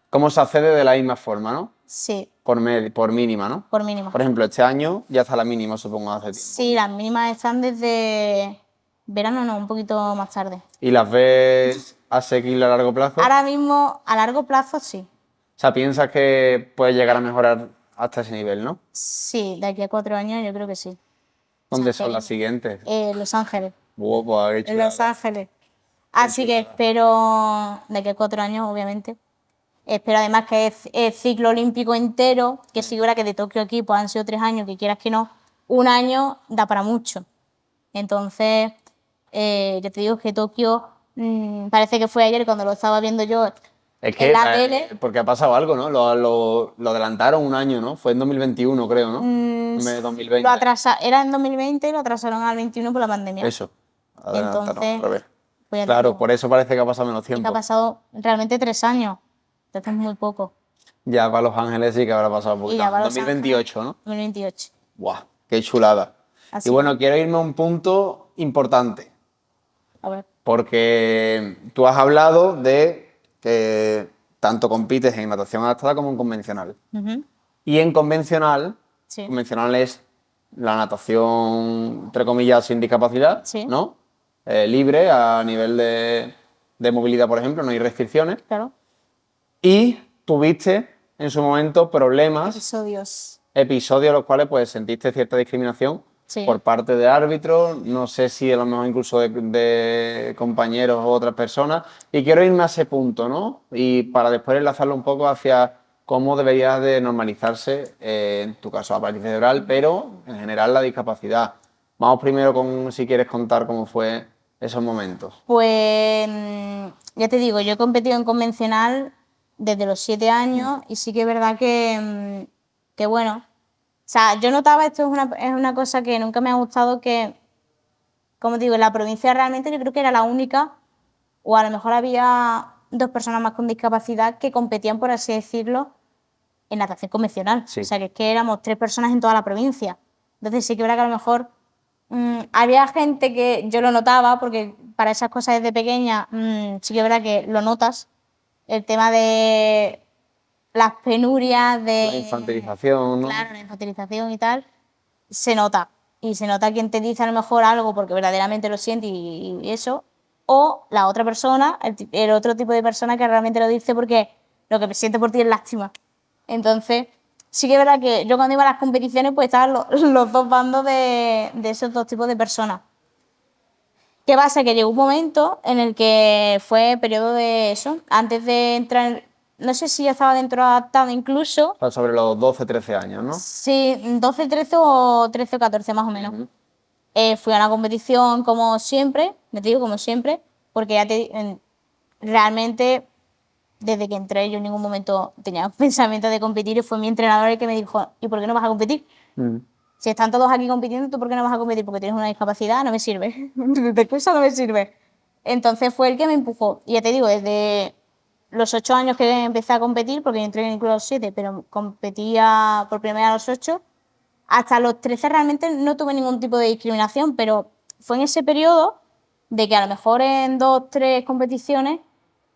¿Cómo se accede de la misma forma, no? Sí, Por mínima, ¿no? por mínima. Por ejemplo, este año ya está la mínima, supongo, hace tiempo. Sí, las mínimas están desde verano, no, un poquito más tarde. ¿Y las ves asequibles a largo plazo? Ahora mismo, a largo plazo, sí. O sea, ¿piensas que puedes llegar a mejorar hasta ese nivel, no? Sí, de aquí a 4 años yo creo que sí. ¿Dónde son las siguientes? Los Ángeles. Pues, En Los Ángeles. Así que espero de aquí a 4 años, obviamente. Espero además que es ciclo olímpico entero, que sí, verdad que de Tokio aquí pues han sido 3 años, que quieras que no, un año da para mucho. Entonces, ya te digo que Tokio parece que fue ayer cuando lo estaba viendo yo Es en que, la tele. porque ha pasado algo, ¿no? Lo adelantaron un año, ¿no? Fue en 2021, creo, ¿no? En vez de 2020. Era en 2020 y lo atrasaron al 21 por la pandemia. Eso, adelantaron al Entonces, revés. pues ya te Claro, digo, por eso parece que ha pasado menos y que ha tiempo. pasado realmente 3 años. Entonces, muy poco. Ya para Los Ángeles sí que habrá pasado un Y poquito ya más. va Los Ángeles, 2028, ¿no? 2028. ¡Buah! ¡Qué chulada! Y Así bueno, quiero irme a un punto importante, a ver. porque tú has hablado de que tanto compites en natación adaptada como en convencional. Ujú. Y en convencional, Sí. convencional es la natación, entre comillas, sin discapacidad, Sí. ¿no? Libre a nivel de movilidad, por ejemplo, no hay restricciones. Claro. Y tuviste en su momento problemas, Episodios. episodios en los cuales pues sentiste cierta discriminación Sí. por parte de árbitros, no sé si a lo mejor incluso de compañeros o otras personas. Y quiero irme a ese punto, ¿no? Y para después enlazarlo un poco hacia cómo debería de normalizarse, en tu caso, la parálisis cerebral, pero en general la discapacidad. Vamos primero con, si quieres contar cómo fue esos momentos. Pues ya te digo, yo he competido en convencional desde los 7 años y sí que es verdad que bueno, o sea, yo notaba, esto es una cosa que nunca me ha gustado, que, como te digo, en la provincia realmente yo creo que era la única, o a lo mejor había 2 personas más con discapacidad que competían, por así decirlo, en natación convencional. Sí. O sea, que es que éramos 3 personas en toda la provincia. Entonces sí que es verdad que a lo mejor había gente que yo lo notaba, porque para esas cosas desde pequeña sí que es verdad que lo notas. El tema de las penurias, La infantilización, ¿no? claro, la infantilización y tal, se nota. Y se nota quien te dice a lo mejor algo porque verdaderamente lo siente y eso. O la otra persona, el otro tipo de persona que realmente lo dice porque lo que siente por ti es lástima. Entonces, sí que es verdad que yo cuando iba a las competiciones, pues estaban los dos bandos de esos dos tipos de personas. ¿Qué pasa? Que llegó un momento en el que fue periodo de eso, antes de entrar, no sé si ya estaba dentro adaptado incluso, O sea, sobre los 12, 13 años, ¿no? sí, 12, 13 o 13 o 14 más o menos. Ujú. Fui a una competición como siempre, me digo como siempre, porque realmente desde que entré yo en ningún momento tenía pensamiento de competir y fue mi entrenador el que me dijo, ¿y por qué no vas a competir? Mm. Si están todos aquí compitiendo, ¿tú por qué no vas a competir? Porque tienes una discapacidad, no me sirve. De excusa no me sirve. Entonces fue el que me empujó. Y ya te digo, desde los 8 años que empecé a competir, porque yo entré en el club a los 7, pero competía por primera vez a los 8, hasta los 13 realmente no tuve ningún tipo de discriminación, pero fue en ese periodo de que a lo mejor en 2, 3 competiciones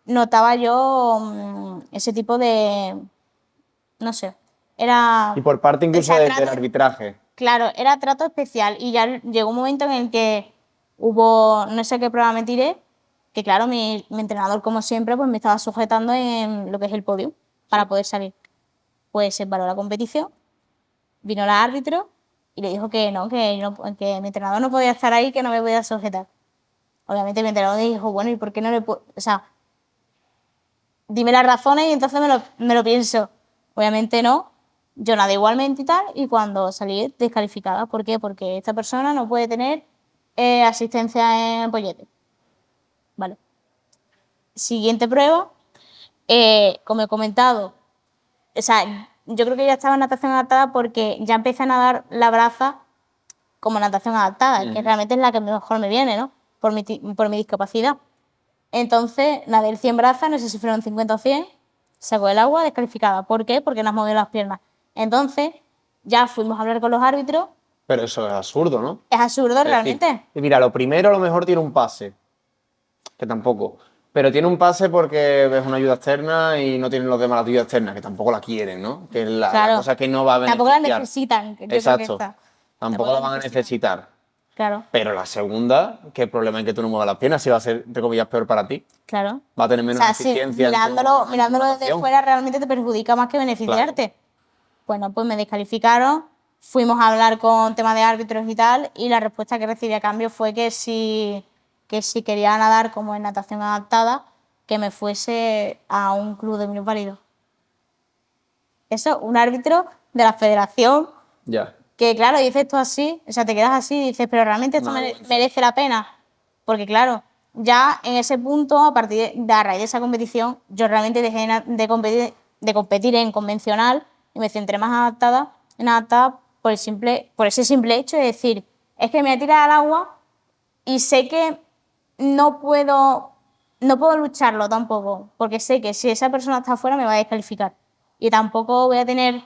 notaba yo ese tipo de, no sé, Y era, por parte o incluso sea, del arbitraje. claro, era trato especial y ya llegó un momento en el que hubo, no sé qué prueba me tiré, que claro, mi entrenador como siempre pues me estaba sujetando en lo que es el podio para poder salir. Pues se paró la competición, vino la árbitro y le dijo que no, que mi entrenador no podía estar ahí, que no me podía sujetar. Obviamente mi entrenador dijo, bueno, ¿y por qué no le puedo? O sea, dime las razones y entonces me lo pienso. Obviamente no, yo nadé igualmente y tal, y cuando salí descalificada. ¿Por qué? Porque esta persona no puede tener asistencia en pollete. Vale. Siguiente prueba, como he comentado, o sea, yo creo que ya estaba en natación adaptada porque ya empecé a nadar la braza como natación adaptada, que realmente es la que mejor me viene, ¿no? Por mi discapacidad. Entonces, nadé el 100 brazas, no sé si fueron 50 o 100, sacó el agua descalificada. ¿Por qué? Porque no has movido las piernas. Entonces, ya fuimos a hablar con los árbitros. Pero eso es absurdo, ¿no? Es absurdo Es decir, realmente. mira, lo primero a lo mejor tiene un pase, que tampoco. Pero tiene un pase porque es una ayuda externa y no tienen los demás la ayuda externa, que tampoco la quieren, ¿no? Que es la Claro. cosa que no va a Tampoco la beneficiar. necesitan, yo creo que Exacto. está. Tampoco la van a necesitar. Claro, Pero la segunda, ¿qué problema hay que tú no muevas las piernas? Si va a ser, entre comillas, peor para ti. claro. Va a tener O menos sea, si eficiencia en tu mirándolo desde natación. fuera realmente te perjudica más que beneficiarte. Bueno, pues me descalificaron, fuimos a hablar con tema de árbitros y tal, y la respuesta que recibí a cambio fue que si quería nadar como en natación adaptada, que me fuese a un club de minusválidos. Eso, un árbitro de la federación, Ya. que claro, dices esto así, o sea, te quedas así y dices, pero realmente esto Una vergüenza. merece la pena. Porque claro, ya en ese punto, a raíz de esa competición, yo realmente dejé de competir en convencional y me centré más en adaptada por ese simple hecho de decir, es que me voy a tirar al agua y sé que no puedo, no puedo lucharlo tampoco, porque sé que si esa persona está afuera me va a descalificar. Y tampoco voy a tener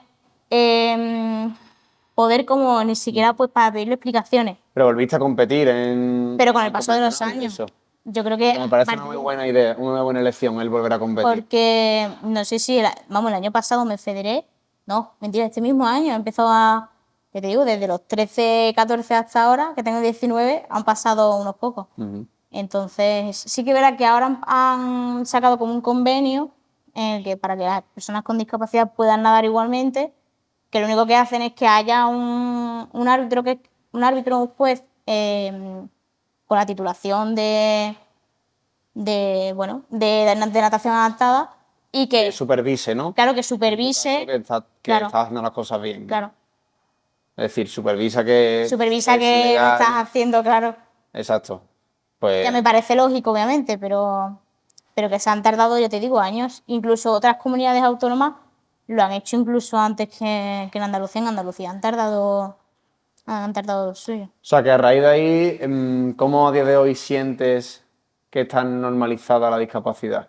poder como ni siquiera pues para pedirle explicaciones. Pero volviste a competir en, Pero con el en paso de los convencional, años, eso. yo creo que Me a parece una muy partir buena idea, una buena elección el volver a competir. porque no sé si, vamos, el año pasado me federé, no, mentira, este mismo año he empezado ¿qué te digo? Desde los 13, 14 hasta ahora, que tengo 19, han pasado unos pocos. Ujú. Entonces, sí que verá que ahora han sacado como un convenio en el que para que las personas con discapacidad puedan nadar igualmente, que lo único que hacen es que haya un árbitro, un juez con la titulación bueno, de natación adaptada y Que que, supervise, ¿no? claro, que En tu caso, supervise, que claro, estás haciendo las cosas bien, ¿no? claro, Es decir, supervisa que supervisa es que lo estás legal. haciendo, claro. Exacto. Ya me Pues parece lógico, obviamente, pero que se han tardado, ya te digo, años. Incluso otras comunidades autónomas lo han hecho incluso antes que en Andalucía. En Andalucía han tardado lo suyo. o sea, que a raíz de ahí, ¿cómo a día de hoy sientes que está normalizada la discapacidad?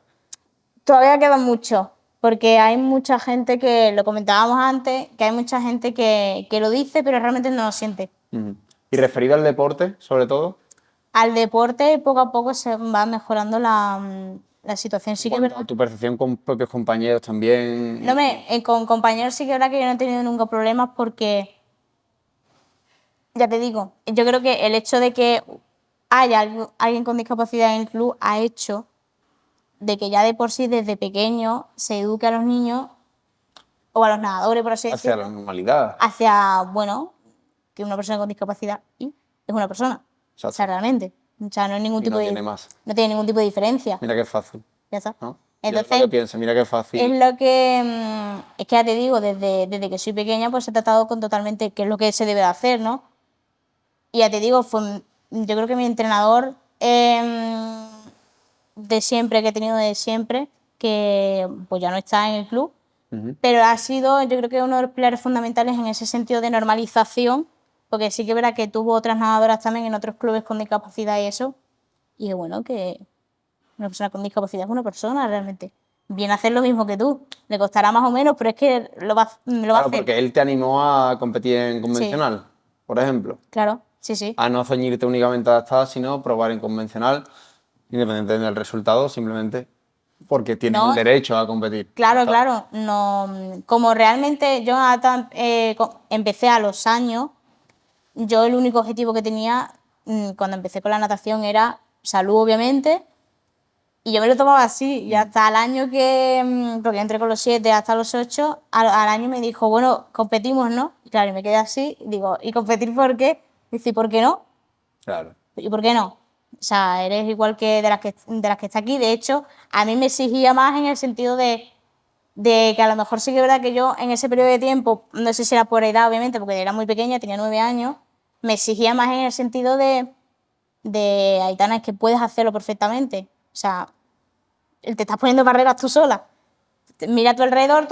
Todavía queda mucho, porque hay mucha gente que, lo comentábamos antes, que hay mucha gente que lo dice, pero realmente no lo siente. Ujú. Y referido al deporte, sobre todo, Al deporte, poco a poco se va mejorando la situación. en Sí que es cuanto a verdad. tu percepción con propios compañeros también. No con compañeros sí que es verdad que yo no he tenido nunca problemas porque, ya te digo, yo creo que el hecho de que haya alguien con discapacidad en el club ha hecho de que ya de por sí desde pequeño se eduque a los niños o a los nadadores, por así Hacia la decirlo, normalidad. hacia, bueno, que una persona con discapacidad es una persona. O sea, Exacto. realmente. O sea, no hay ningún Y tipo no tiene más. no tiene ningún tipo de diferencia. Mira qué fácil, Ya está. ¿no? Yo es lo que Entonces, pienso, mira qué es fácil. lo que, es que ya te digo, desde que soy pequeña, pues he tratado con totalmente qué es lo que se debe de hacer, ¿no? Y ya te digo, yo creo que mi entrenador de siempre, que he tenido de siempre, que pues ya no está en el club, Ujú. pero ha sido, yo creo que uno de los pilares fundamentales en ese sentido de normalización, porque sí que verá que tuvo otras nadadoras también en otros clubes con discapacidad y eso, y que bueno, que una persona con discapacidad es una persona realmente. Viene a hacer lo mismo que tú. Le costará más o menos, pero es que lo va a Claro, hacer. porque él te animó a competir en Sí, convencional, por ejemplo. claro, sí, sí. A no ceñirte únicamente a adaptada, sino probar en convencional, independiente del resultado, simplemente porque tienes el No, derecho a competir. Ya claro, está. claro. No, como realmente yo empecé a los años, yo el único objetivo que tenía cuando empecé con la natación era salud, obviamente, y yo me lo tomaba así. Y hasta el año porque entré con los 7 hasta los 8, al año me dijo, bueno, competimos, ¿no? Y claro, y me quedé así, y digo, ¿y competir por qué? Dice, ¿y por qué no? Claro. ¿Y por qué no? O sea, eres igual que de las que está aquí. De hecho, a mí me exigía más en el sentido de que a lo mejor sí que es verdad que yo en ese periodo de tiempo, no sé si era por edad, obviamente, porque era muy pequeña, tenía 9 años, me exigía más en el sentido de Aitana, es que puedes hacerlo perfectamente. O sea, te estás poniendo barreras tú sola. Mira a tu alrededor,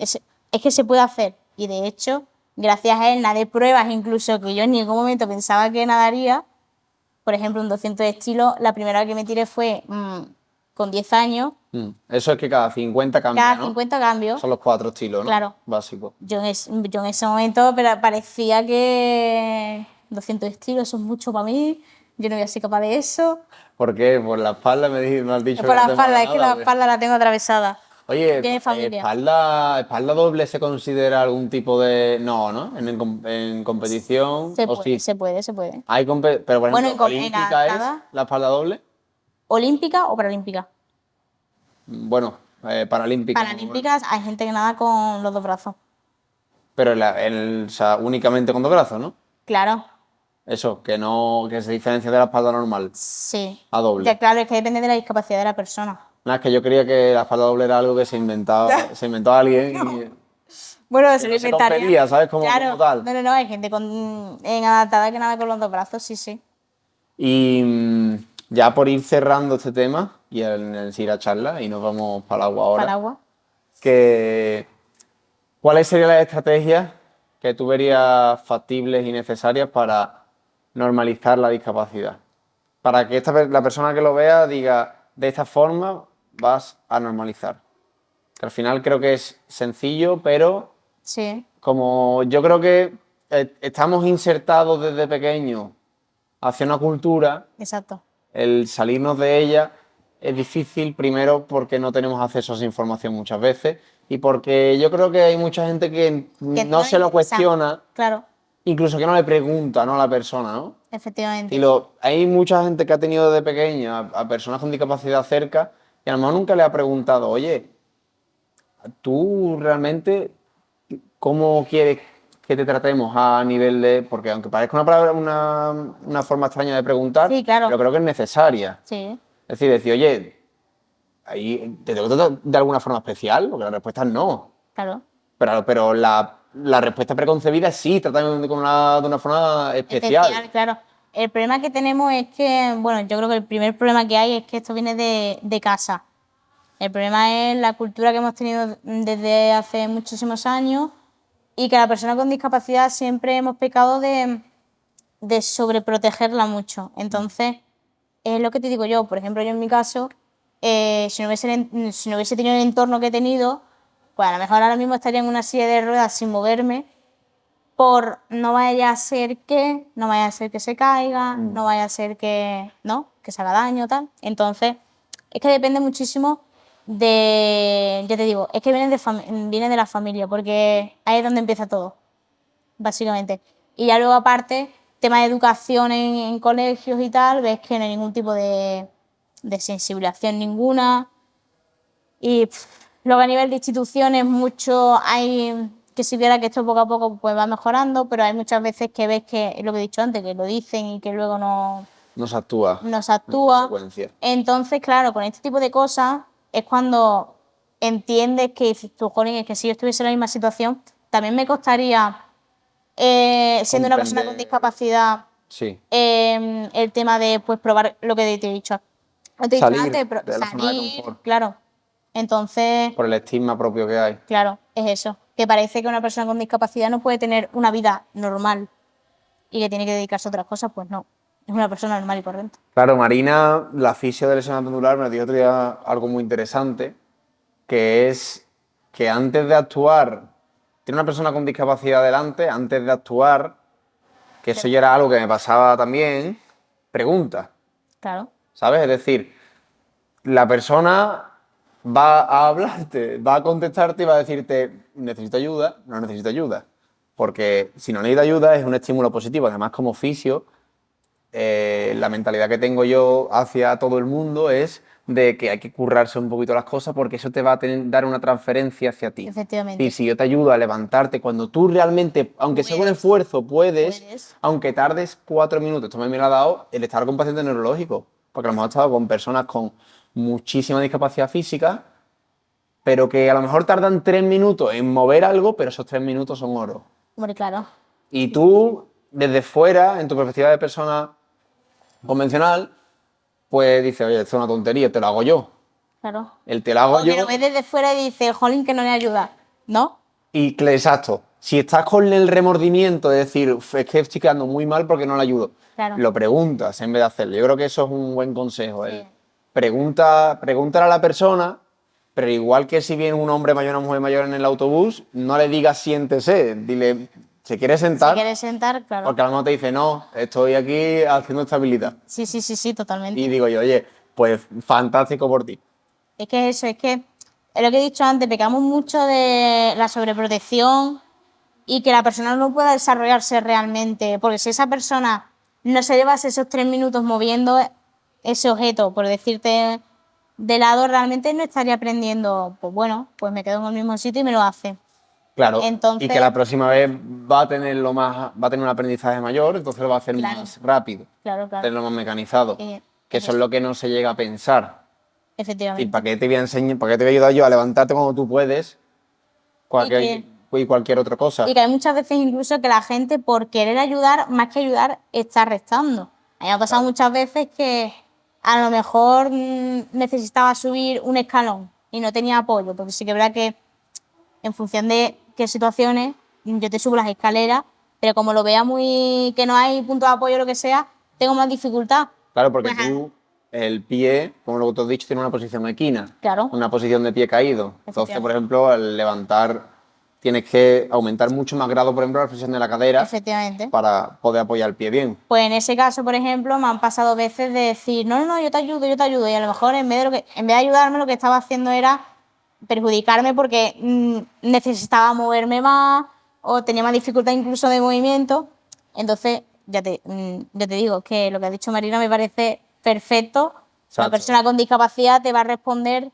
es que se puede hacer. Y de hecho, gracias a él, nadé pruebas incluso que yo en ningún momento pensaba que nadaría. Por ejemplo, un 200 de estilo, la primera vez que me tiré fue con 10 años, Eso es que cada 50 cambia, cada ¿no? 50 cambios, Son los 4 estilos, ¿no? claro. Básicos. Yo en ese momento pero parecía que 200 de estilo, eso es mucho para mí, yo no voy a ser capaz de eso. ¿Por qué? Por la espalda me has Es dicho que por no la te mola espalda, es que nada, la ¿o qué? espalda la tengo atravesada. Oye, Tiene familia. espalda doble se considera algún tipo de... No, ¿no? En competición, Se o puede, sí. se puede, se puede. Pero, por Bueno, ejemplo, en ¿olímpica es adaptada, la espalda doble? olímpica o paralímpica. Bueno, paralímpica, ¿no? Paralímpicas hay gente que nada con los dos brazos. Pero o sea, únicamente con 2 brazos, ¿no? Claro, Eso, que no, que se diferencia de la espalda normal, sí. a doble. Ya claro, es que depende de la discapacidad de la persona. Nada, es que yo creía que la espalda doble era algo que se inventó alguien y... Bueno, Que se no lo se inventaría. rompería, ¿sabes? Claro, Como tal. no, hay gente en adaptada que nada con los dos brazos, sí, sí. Y ya por ir cerrando este tema y en el sí la charla, y nos vamos para el agua Para el ahora, agua. que, ¿cuáles serían las estrategias que tú verías factibles y necesarias para normalizar la discapacidad? Para que la persona que lo vea diga, de esta forma vas a normalizar. Que al final creo que es sencillo, pero Sí, como yo creo que estamos insertados desde pequeños hacia una cultura, exacto. el salirnos de ella es difícil, primero porque no tenemos acceso a esa información muchas veces y porque yo creo que hay mucha gente que Que no no le se lo interesa. cuestiona, Claro, incluso que no le pregunta, ¿no? A la persona, ¿no? efectivamente. Hay mucha gente que ha tenido de pequeño a personas con discapacidad cerca y a lo mejor nunca le ha preguntado, oye, ¿tú realmente cómo quieres que te tratemos a nivel de...? Porque aunque parezca una palabra, una forma extraña de preguntar, Sí, claro. pero creo que es necesaria. Sí, Es decir, oye, ahí, ¿te tengo que tratar de alguna forma especial? Porque la respuesta es no. claro. Pero la respuesta preconcebida es sí, trátame de una forma especial. Especial, claro. El problema que tenemos es que, bueno, yo creo que el primer problema que hay es que esto viene de casa. El problema es la cultura que hemos tenido desde hace muchísimos años y que la persona con discapacidad siempre hemos pecado de sobreprotegerla mucho. Entonces, es lo que te digo yo. Por ejemplo, yo en mi caso, si no hubiese tenido el entorno que he tenido, pues a lo mejor ahora mismo estaría en una silla de ruedas sin moverme por no vaya a ser no vaya a ser que se caiga, no vaya a ser que, ¿no? Que se haga daño, tal. Entonces, es que depende muchísimo ya te digo, es que viene de la familia, porque ahí es donde empieza todo, básicamente. Y ya luego aparte, tema de educación en colegios y tal, ves que no hay ningún tipo de sensibilización ninguna. Y luego a nivel de instituciones, mucho hay que si viera que esto poco a poco pues va mejorando, pero hay muchas veces que ves que es lo que he dicho antes, que lo dicen y que luego No se actúa no se en actúa. consecuencia. Entonces, claro, con este tipo de cosas es cuando entiendes que dices tú, jolín, es que si yo estuviese en la misma situación, también me costaría, siendo una persona con Comprender, discapacidad, sí, el tema de pues probar lo que te he dicho. Lo que te he dicho salir antes, de la zona de salir, confort claro. Entonces, por el estigma propio que hay. claro, es eso. Que parece que una persona con discapacidad no puede tener una vida normal y que tiene que dedicarse a otras cosas, pues no. Es una persona normal y corriente. Claro, Marina, la fisio de lesión pendular, me dijo otro día algo muy interesante, que es que antes de actuar, tiene una persona con discapacidad delante, antes de actuar, que eso ya era algo que me pasaba también, pregunta, Claro, ¿sabes? Es decir, la persona va a hablarte, va a contestarte y va a decirte, necesito ayuda, no necesito ayuda. Porque si no necesita ayuda es un estímulo positivo. Además, como fisio, la mentalidad que tengo yo hacia todo el mundo es de que hay que currarse un poquito las cosas porque eso te va a dar una transferencia hacia ti. Y efectivamente. si yo te ayudo a levantarte cuando tú realmente, aunque sea con Puedes. esfuerzo, puedes, Puedes. aunque tardes 4 minutos. Esto me lo ha dado el estar con pacientes neurológicos, porque a lo mejor he estado con personas con muchísima discapacidad física, pero que a lo mejor tardan 3 minutos en mover algo, pero esos 3 minutos son oro. Hombre, claro, Y tú, desde fuera, en tu perspectiva de persona convencional, pues dices, oye, esto es una tontería, te lo hago yo. claro. El te lo hago O que yo lo ves desde fuera y dices, jolín, que no le ayuda. ¿No? exacto. Si estás con el remordimiento de decir, "Uf, es que estoy quedando muy mal porque no le ayudo", Claro. lo preguntas en vez de hacerlo. Yo creo que eso es un buen consejo. Sí. Pregúntale a la persona, pero igual que si viene un hombre mayor o una mujer mayor en el autobús, no le digas siéntese, dile, ¿se quiere Si sentar? quieres sentar, claro. Porque a lo mejor te dice, no, estoy aquí haciendo estabilidad. Sí, totalmente. Y digo yo, oye, pues fantástico por ti. Es que eso, es que es lo que he dicho antes, pecamos mucho de la sobreprotección y que la persona no pueda desarrollarse realmente, porque si esa persona no se llevase esos 3 minutos moviendo ese objeto, por decirte de lado, realmente no estaría aprendiendo, pues bueno, pues me quedo en el mismo sitio y me lo hace. Claro, y que Entonces, la próxima vez va a tener un aprendizaje mayor, entonces lo va a hacer claro, más rápido, claro, tenerlo más mecanizado, que es eso es eso, lo que no se llega a pensar. Es decir, ¿para efectivamente. qué te voy a enseñar, para qué te voy a ayudar yo a levantarte cuando tú puedes? Y que y cualquier otra cosa. Y que hay muchas veces incluso que la gente, por querer ayudar, más que ayudar, está restando. A mí me ha pasado muchas veces que a lo mejor necesitaba subir un escalón y no tenía apoyo, porque sí que es verdad que en función de qué situaciones, yo te subo las escaleras, pero como lo vea muy que no hay punto de apoyo o lo que sea, tengo más dificultad. Claro, porque Pues, tú, el pie, como lo que tú has dicho, tiene una posición equina. Claro. Una posición de pie caído. Entonces, por Efectivamente. ejemplo, al levantar, tienes que aumentar mucho más grado, por ejemplo, la flexión de la cadera Efectivamente. para poder apoyar el pie bien. Pues en ese caso, por ejemplo, me han pasado veces de decir, no, no, no, yo te ayudo, yo te ayudo. Y a lo mejor en vez de ayudarme, lo que estaba haciendo era perjudicarme porque necesitaba moverme más o tenía más dificultad incluso de movimiento. Entonces, ya te digo que lo que ha dicho Marina me parece perfecto. La Exacto. persona con discapacidad te va a responder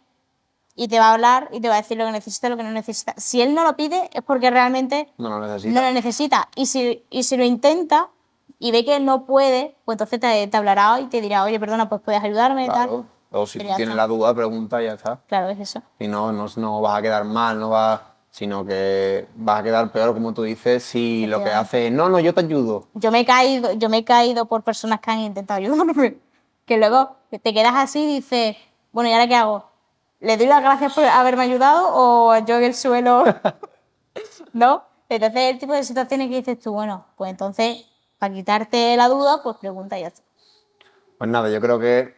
y te va a hablar y te va a decir lo que necesita y lo que no necesita. Si él no lo pide es porque realmente No lo necesitas. no lo necesita. Y si lo intenta y ve que él no puede, pues entonces te hablará y te dirá, oye, perdona, pues puedes ayudarme y tal. Claro. O si Pero tú ya tienes está. la duda, pregunta y ya está. Claro, es eso. Y no vas a quedar mal, no vas, sino que vas a quedar peor, como tú dices, si lo que haces es, no, yo te ayudo. Yo me he caído por personas que han intentado ayudarme. Que luego te quedas así y dices, bueno, ¿y ahora qué hago? ¿Le doy las gracias por haberme ayudado o yo en el suelo? ¿No? Entonces, el tipo de situaciones que dices tú, bueno, pues entonces, para quitarte la duda, pues pregunta y ya está. Pues nada, yo creo que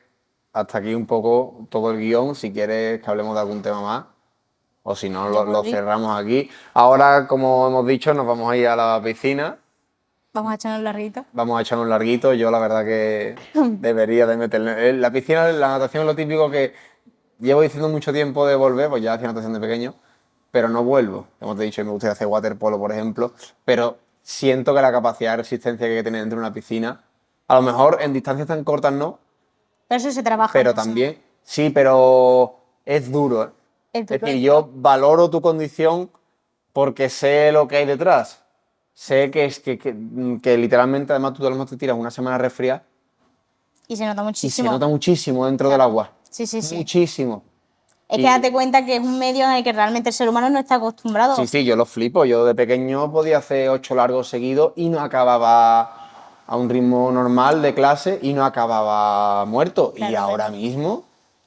hasta aquí un poco todo el guión. Si quieres que hablemos de algún tema más, o si no, Yo lo por mí, cerramos aquí. Ahora, como hemos dicho, nos vamos a ir a la piscina. vamos a echarnos larguito. Vamos a echar un larguito. Yo la verdad que debería de meterle. La piscina, la natación es lo típico que llevo diciendo mucho tiempo de volver, pues ya hacía natación de pequeño, pero no vuelvo. Como te he dicho, me gustaría hacer waterpolo, por ejemplo, pero siento que la capacidad de resistencia que hay que tener dentro de una piscina, a lo mejor en distancias tan cortas no, Pero eso se trabaja pero mucho. también, sí, pero es duro, ¿eh? Es Es duro. decir, yo valoro tu condición porque sé lo que hay detrás. Sé que literalmente, además, tú a lo mejor te tiras una semana resfriada Y se nota y se muchísimo. nota muchísimo dentro del Claro. agua. Sí, sí, sí. Muchísimo. Es Y- que date cuenta que es un medio en el que realmente el ser humano no está acostumbrado. Sí, yo lo flipo. Yo de pequeño podía hacer 8 largos seguidos y no acababa a un ritmo normal de clase y no acababa muerto. Y Claro, ahora mismo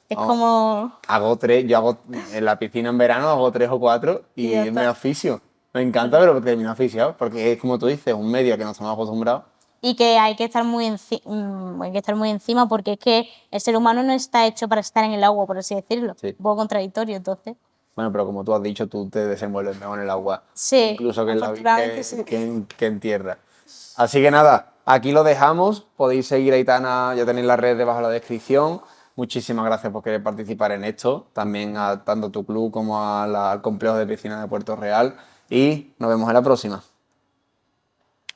es como... hago 3, yo hago en la piscina en verano hago 3 o 4 Y y ya me está. asfixio. Me encanta, pero termino asfixiado porque es como tú dices, un medio que no estamos acostumbrados. Y que hay que estar hay que estar muy encima porque es que el ser humano no está hecho para estar en el agua, por así decirlo. Sí. Un poco contradictorio, entonces. Bueno, pero como tú has dicho, tú te desenvuelves mejor en el agua, Sí, incluso que afortunadamente sí. que en tierra. Así que nada, aquí lo dejamos. Podéis seguir a Aitana, ya tenéis las redes debajo en la descripción. Muchísimas gracias por querer participar en esto, también a tanto tu club como al complejo de piscina de Puerto Real. Y nos vemos en la próxima.